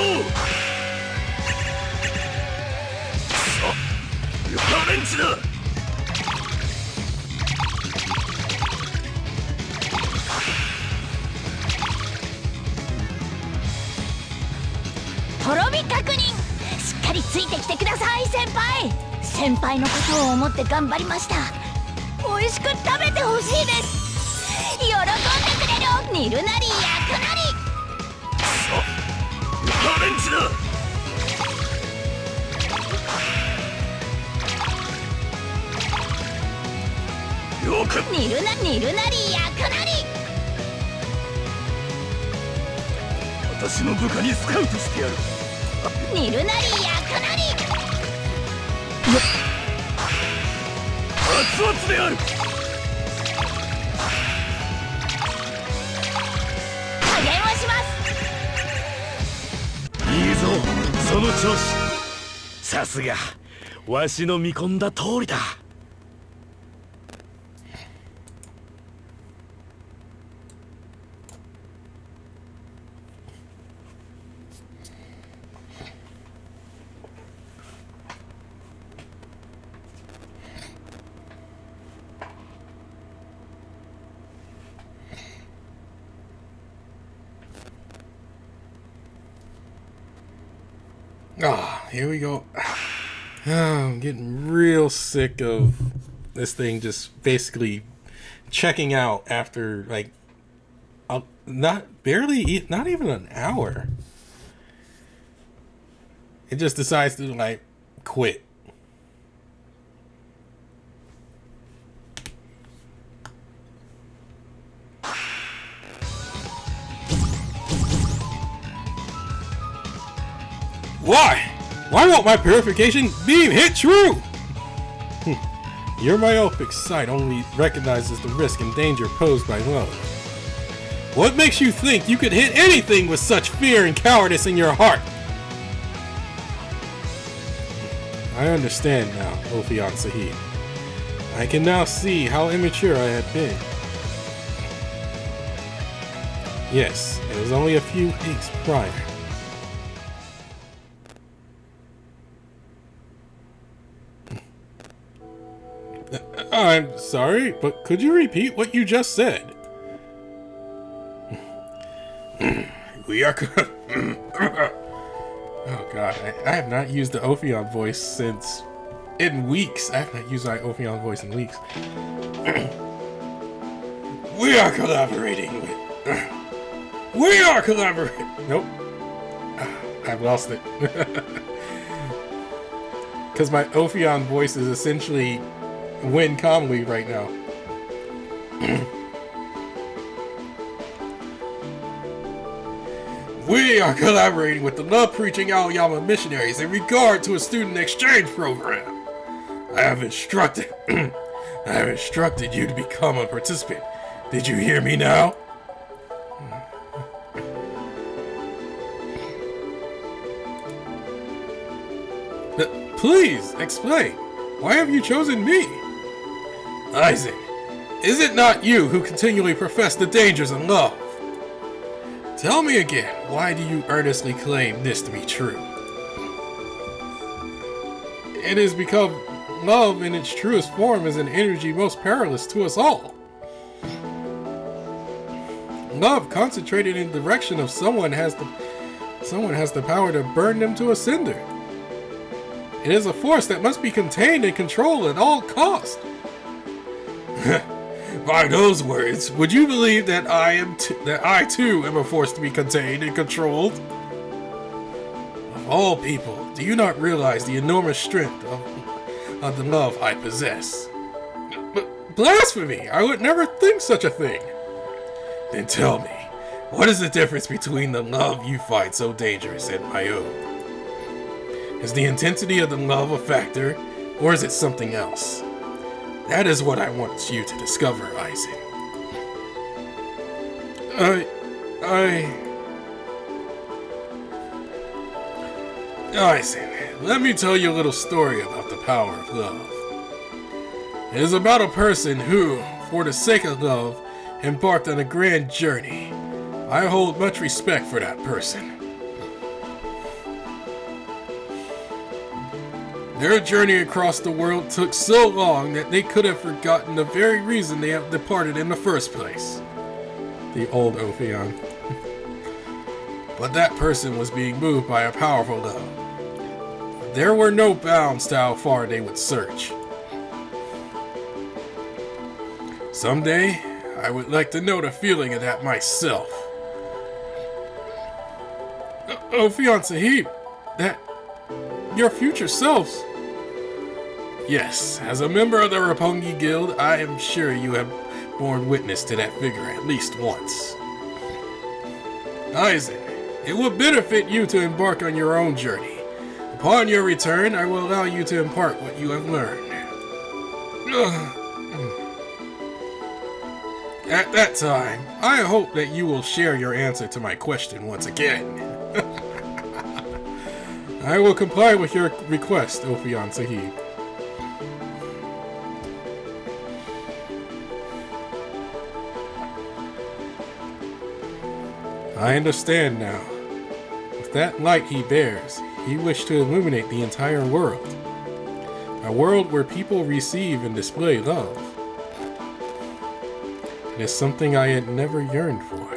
ハレンチだ。滅び確認。しっかりついてきてください先輩。先輩のことを思って頑張りました。美味しく食べてほしいです。喜んでくれる。煮るなり焼くなり。ハレンチだ。よく煮るなり焼くなり。私の部下にスカウトしてやる。煮るなり焼くなり。熱々である。加減はします。いいぞその調子。さすがわしの見込んだ通りだ。Ah, here we go. I'm getting real sick of this thing just basically checking out after like not even an hour. It just decides to like quit. Why? Why won't my purification beam hit true? Your myopic sight only recognizes the risk and danger posed by love. What makes you think you could hit anything with such fear and cowardice in your heart? I understand now, Ophion Sahib. I can now see how immature I had been. Yes, it was only a few weeks prior. I'm sorry, but could you repeat what you just said? We are... Oh god, I have not used the Ophion voice since... in weeks. I have not used my Ophion voice in weeks. We are collaborating with... We are collaborating... Nope. I've lost it. Because my Ophion voice is essentially... Win Kamui right now. We are collaborating with the Love Preaching Aoyama missionaries in regard to a student exchange program. I have instructed you to become a participant. Did you hear me now? Please explain. Why have you chosen me? Aizen, is it not you who continually profess the dangers of love? Tell me again, why do you earnestly claim this to be true? It is because love in its truest form is an energy most perilous to us all. Love concentrated in the direction of someone has the power to burn them to a cinder. It is a force that must be contained and controlled at all costs. By those words, would you believe that I too am a force to be contained and controlled? Of all people, do you not realize the enormous strength of the love I possess? But blasphemy! I would never think such a thing. Then tell me, What is the difference between the love you find so dangerous and my own? Is the intensity of the love a factor, or is it something else? That is what I want you to discover, Aizen. Aizen, let me tell you a little story about the power of love. It is about a person who, for the sake of love, embarked on a grand journey. I hold much respect for that person. Their journey across the world took so long that they could have forgotten the very reason they have departed in the first place. The old Ophion. But that person was being moved by a powerful love. There were no bounds to how far they would search. Someday, I would like to know the feeling of that myself. Ophion Sahib, that... your future selves. Yes, as a member of the Roppongi Guild, I am sure you have borne witness to that figure at least once. Aizen, it will benefit you to embark on your own journey. Upon your return, I will allow you to impart what you have learned. At that time, I hope that you will share your answer to my question once again. I will comply with your request, Ophion Sahib. I understand now. With that light he bears, he wished to illuminate the entire world. A world where people receive and display love. It is something I had never yearned for.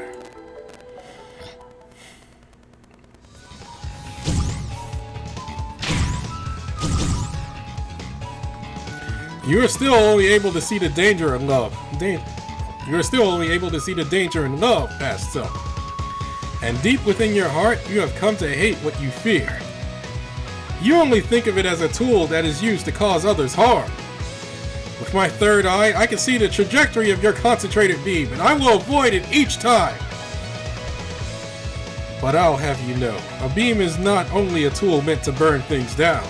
You are still only able to see the danger in love. You are still only able to see the danger in love, past self. And deep within your heart, you have come to hate what you fear. You only think of it as a tool that is used to cause others harm. With my third eye, I can see the trajectory of your concentrated beam, and I will avoid it each time. But I'll have you know, a beam is not only a tool meant to burn things down.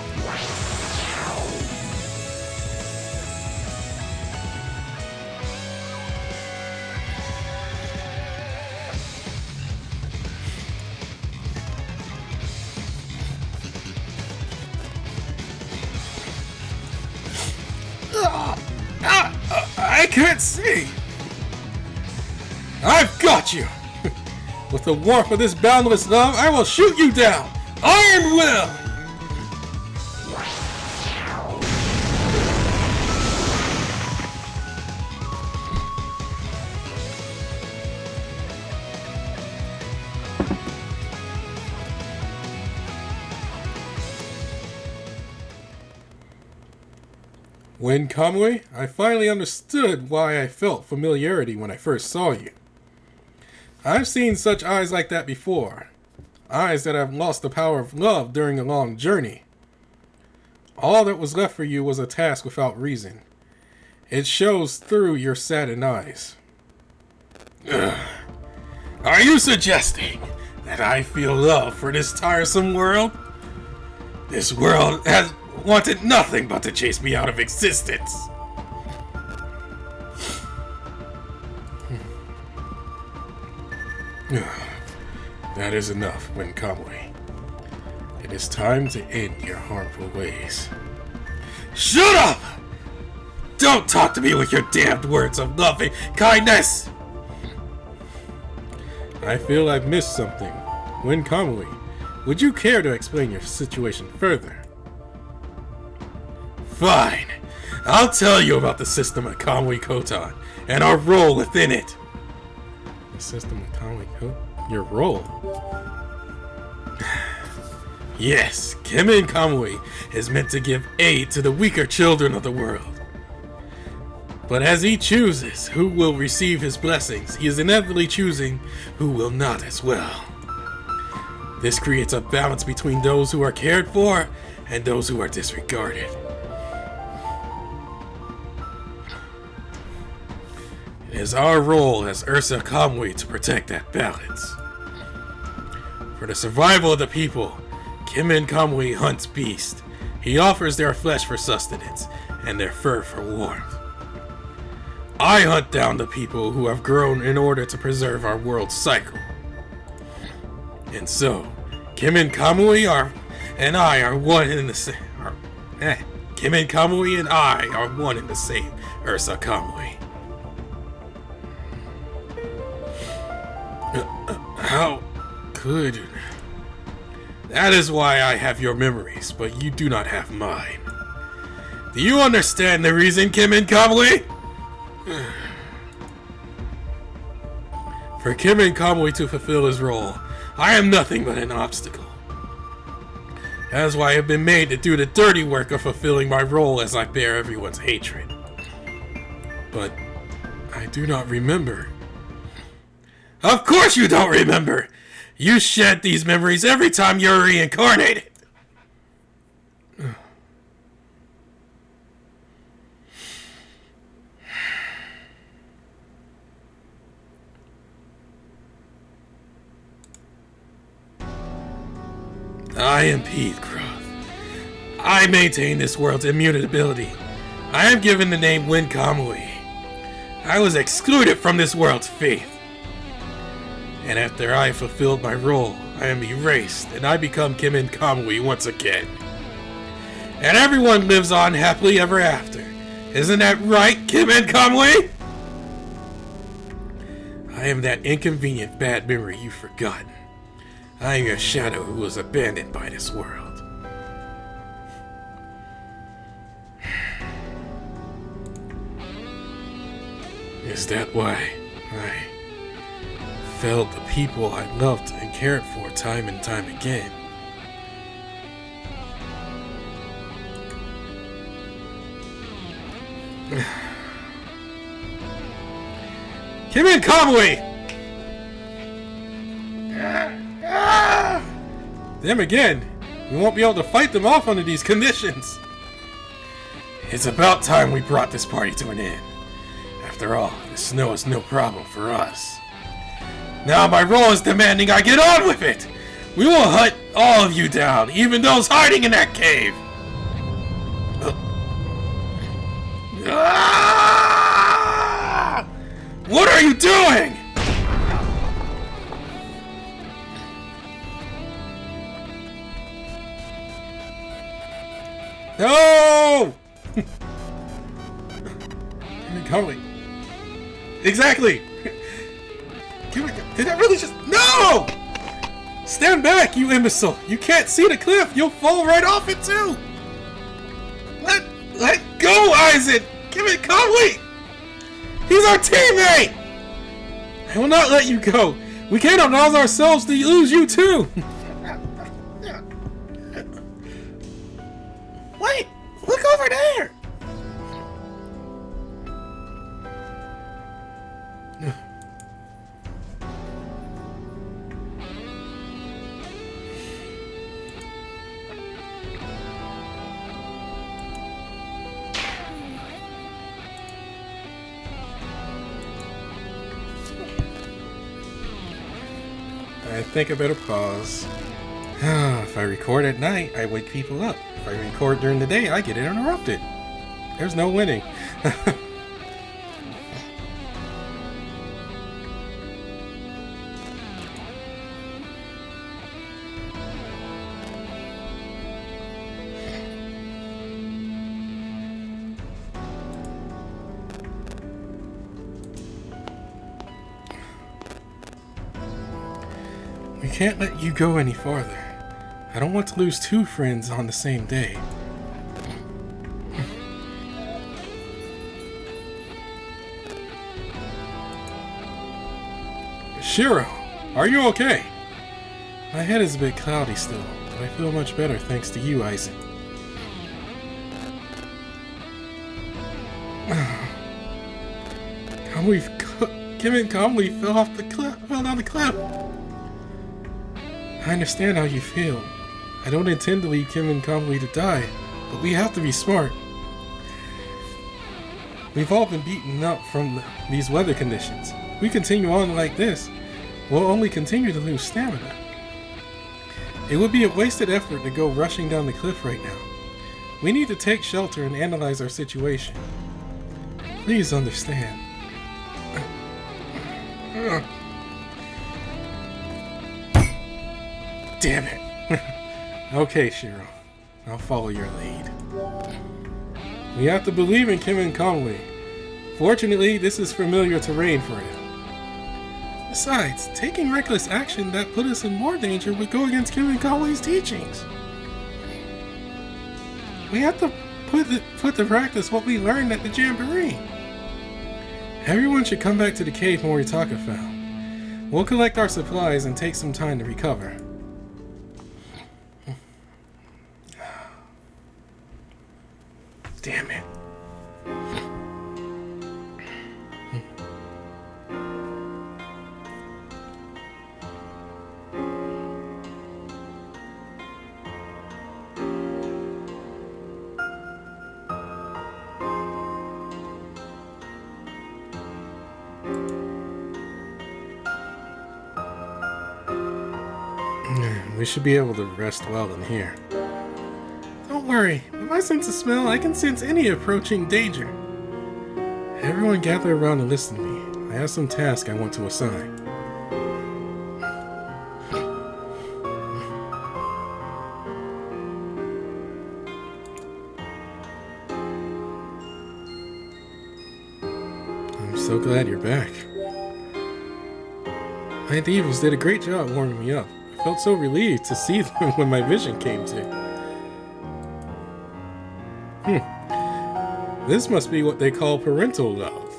I can't see! I've got you! With the warmth of this boundless love, I will shoot you down! Iron will! When Kamui, I finally understood why I felt familiarity when I first saw you. I've seen such eyes like that before. Eyes that have lost the power of love during a long journey. All that was left for you was a task without reason. It shows through your saddened eyes. Ugh. Are you suggesting that I feel love for this tiresome world? This world has wanted nothing but to chase me out of existence. That is enough, Kamui. It is time to end your harmful ways. Shut up! Don't talk to me with your damned words of loving kindness! I feel I've missed something. Kamui, would you care to explain your situation further? Fine. I'll tell you about the system of Kamui Kotan and our role within it. The system of Kamui Kotan? Your role? Yes, Kimun Kamui is meant to give aid to the weaker children of the world. But as he chooses who will receive his blessings, he is inevitably choosing who will not as well. This creates a balance between those who are cared for and those who are disregarded. It is our role as Ursa Kamui to protect that balance. For the survival of the people, Kimun Kamui hunts beasts. He offers their flesh for sustenance and their fur for warmth. I hunt down the people who have grown in order to preserve our world's cycle. And so, Kimun Kamui and I are one in the same. Kimun Kamui and I are one in the same Ursa Kamui. How could? That is why I have your memories, but you do not have mine. Do you understand the reason, Kimun Kamui? For Kimun Kamui to fulfill his role, I am nothing but an obstacle. That is why I have been made to do the dirty work of fulfilling my role as I bear everyone's hatred. But I do not remember. Of course you don't remember! You shed these memories every time you're reincarnated! I am Peathcroft. I maintain this world's immutability. I am given the name Win Kamui. I was excluded from this world's faith. And after I have fulfilled my role, I am erased, and I become Kimun Kamui once again. And everyone lives on happily ever after. Isn't that right, Kimun Kamui? I am that inconvenient bad memory you've forgotten. I am your shadow who was abandoned by this world. Is that why I failed the people I loved and cared for time and time again? Kimun Kamui! Them again! We won't be able to fight them off under these conditions! It's about time we brought this party to an end. After all, the snow is no problem for us. Now my role is demanding I get on with it! We will hunt all of you down, even those hiding in that cave! What are you doing? No! Kamui. Exactly! Did I really just... No! Stand back, you imbecile! You can't see the cliff! You'll fall right off it, too! Let go, Aizen! Give it, Kamui! He's our teammate! I will not let you go! We can't allow ourselves to lose you, too! Wait! Look over there! I think I better pause. If I record at night, I wake people up. If I record during the day, I get interrupted. There's no winning. We can't let you go any farther. I don't want to lose two friends on the same day. Shiro, are you okay? My head is a bit cloudy still, but I feel much better thanks to you, Aizen. Kimun Kamui fell down the cliff. I understand how you feel. I don't intend to leave Kimun Kamui to die, but we have to be smart. We've all been beaten up from these weather conditions. If we continue on like this, we'll only continue to lose stamina. It would be a wasted effort to go rushing down the cliff right now. We need to take shelter and analyze our situation. Please understand. Damn it. Okay, Shiro. I'll follow your lead. We have to believe in Kimun Kamui. Fortunately, this is familiar terrain for him. Besides, taking reckless action that put us in more danger would go against Kimun Kamui's teachings. We have to put to practice what we learned at the Jamboree. Everyone should come back to the cave Moritaka found. We'll collect our supplies and take some time to recover. Damn it. We should be able to rest well in here. Don't worry, with my sense of smell, I can sense any approaching danger. Everyone gather around and listen to me. I have some task I want to assign. I'm so glad you're back. My divas did a great job warming me up. I felt so relieved to see them when my vision came to. This must be what they call parental love.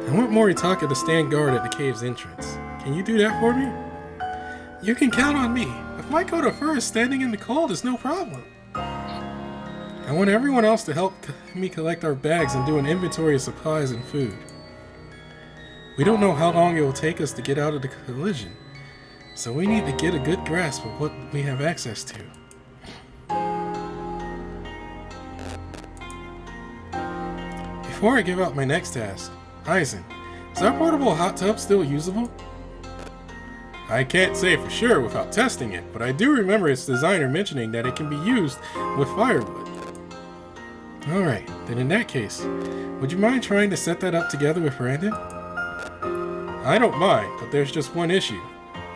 I want Moritaka to stand guard at the cave's entrance. Can you do that for me? You can count on me. If I go to first, standing in the cold is no problem. I want everyone else to help me collect our bags and do an inventory of supplies and food. We don't know how long it will take us to get out of the collision, so we need to get a good grasp of what we have access to. Before I give out my next task, Aizen, is our portable hot tub still usable? I can't say for sure without testing it, but I do remember its designer mentioning that it can be used with firewood. Alright, then in that case, would you mind trying to set that up together with Brandon? I don't mind, but there's just one issue.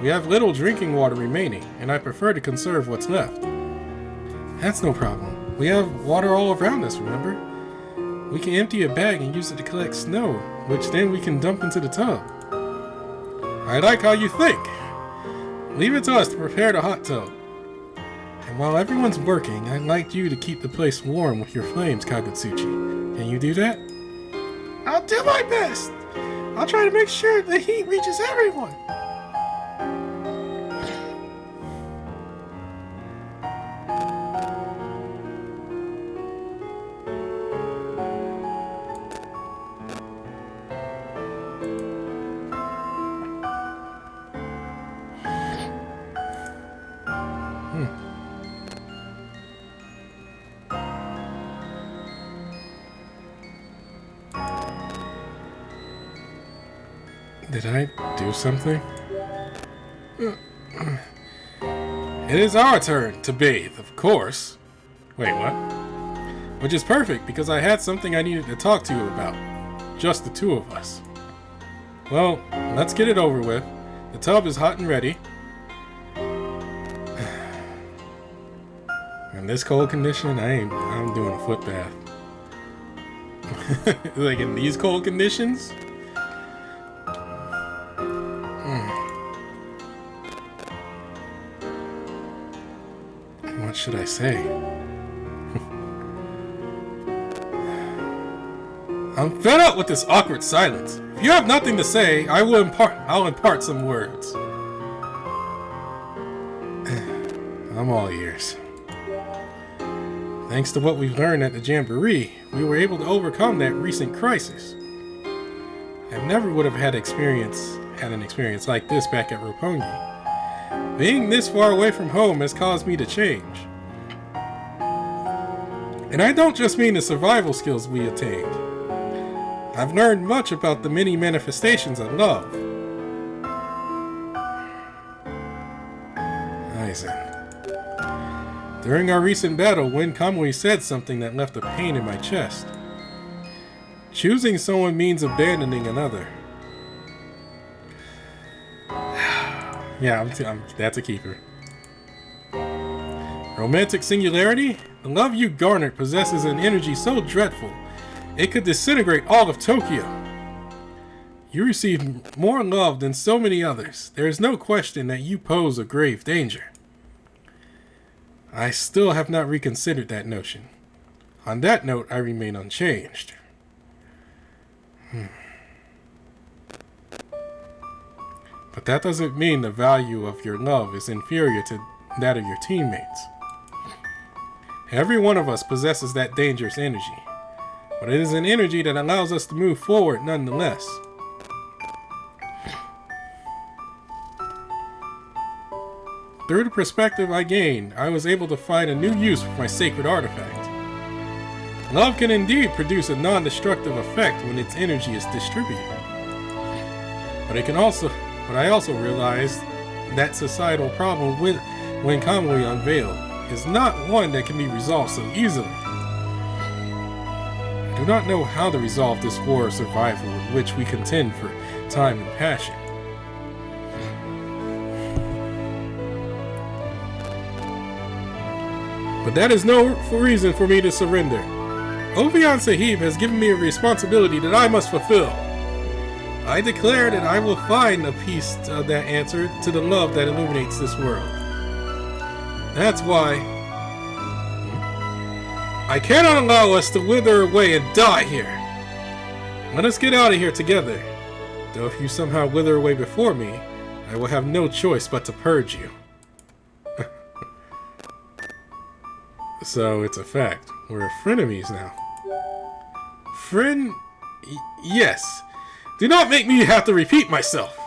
We have little drinking water remaining, and I prefer to conserve what's left. That's no problem. We have water all around us, remember? We can empty a bag and use it to collect snow, which then we can dump into the tub. I like how you think. Leave it to us to prepare the hot tub. And while everyone's working, I'd like you to keep the place warm with your flames, Kagutsuchi. Can you do that? I'll do my best! I'll try to make sure the heat reaches everyone! Did I do something? It is our turn to bathe, of course. Wait, what? Which is perfect, because I had something I needed to talk to you about. Just the two of us. Well, let's get it over with. The tub is hot and ready. In this cold condition, I'm doing a foot bath. Like in these cold conditions? What should I say? I'm fed up with this awkward silence. If you have nothing to say, I'll impart some words. I'm all ears. Thanks to what we've learned at the Jamboree, we were able to overcome that recent crisis. I never would have had an experience like this back at Roppongi. Being this far away from home has caused me to change. And I don't just mean the survival skills we attained. I've learned much about the many manifestations of love. Aizen. During our recent battle, when Kamui said something that left a pain in my chest. Choosing someone means abandoning another. Yeah, that's a keeper. Romantic singularity? The love you garnered possesses an energy so dreadful, it could disintegrate all of Tokyo. You receive more love than so many others. There is no question that you pose a grave danger. I still have not reconsidered that notion. On that note, I remain unchanged. But that doesn't mean the value of your love is inferior to that of your teammates. Every one of us possesses that dangerous energy, but it is an energy that allows us to move forward nonetheless. Through the perspective I gained, I was able to find a new use for my sacred artifact. Love can indeed produce a non-destructive effect when its energy is distributed. But I also realized that societal problem when Kamui unveiled is not one that can be resolved so easily. I do not know how to resolve this war of survival in which we contend for time and passion. But that is no reason for me to surrender. Ovion Sahib has given me a responsibility that I must fulfill. I declare that I will find a piece of that answer to the love that illuminates this world. That's why I cannot allow us to wither away and die here. Let us get out of here together. Though if you somehow wither away before me, I will have no choice but to purge you. So it's a fact. We're frenemies now. Yes. Do not make me have to repeat myself.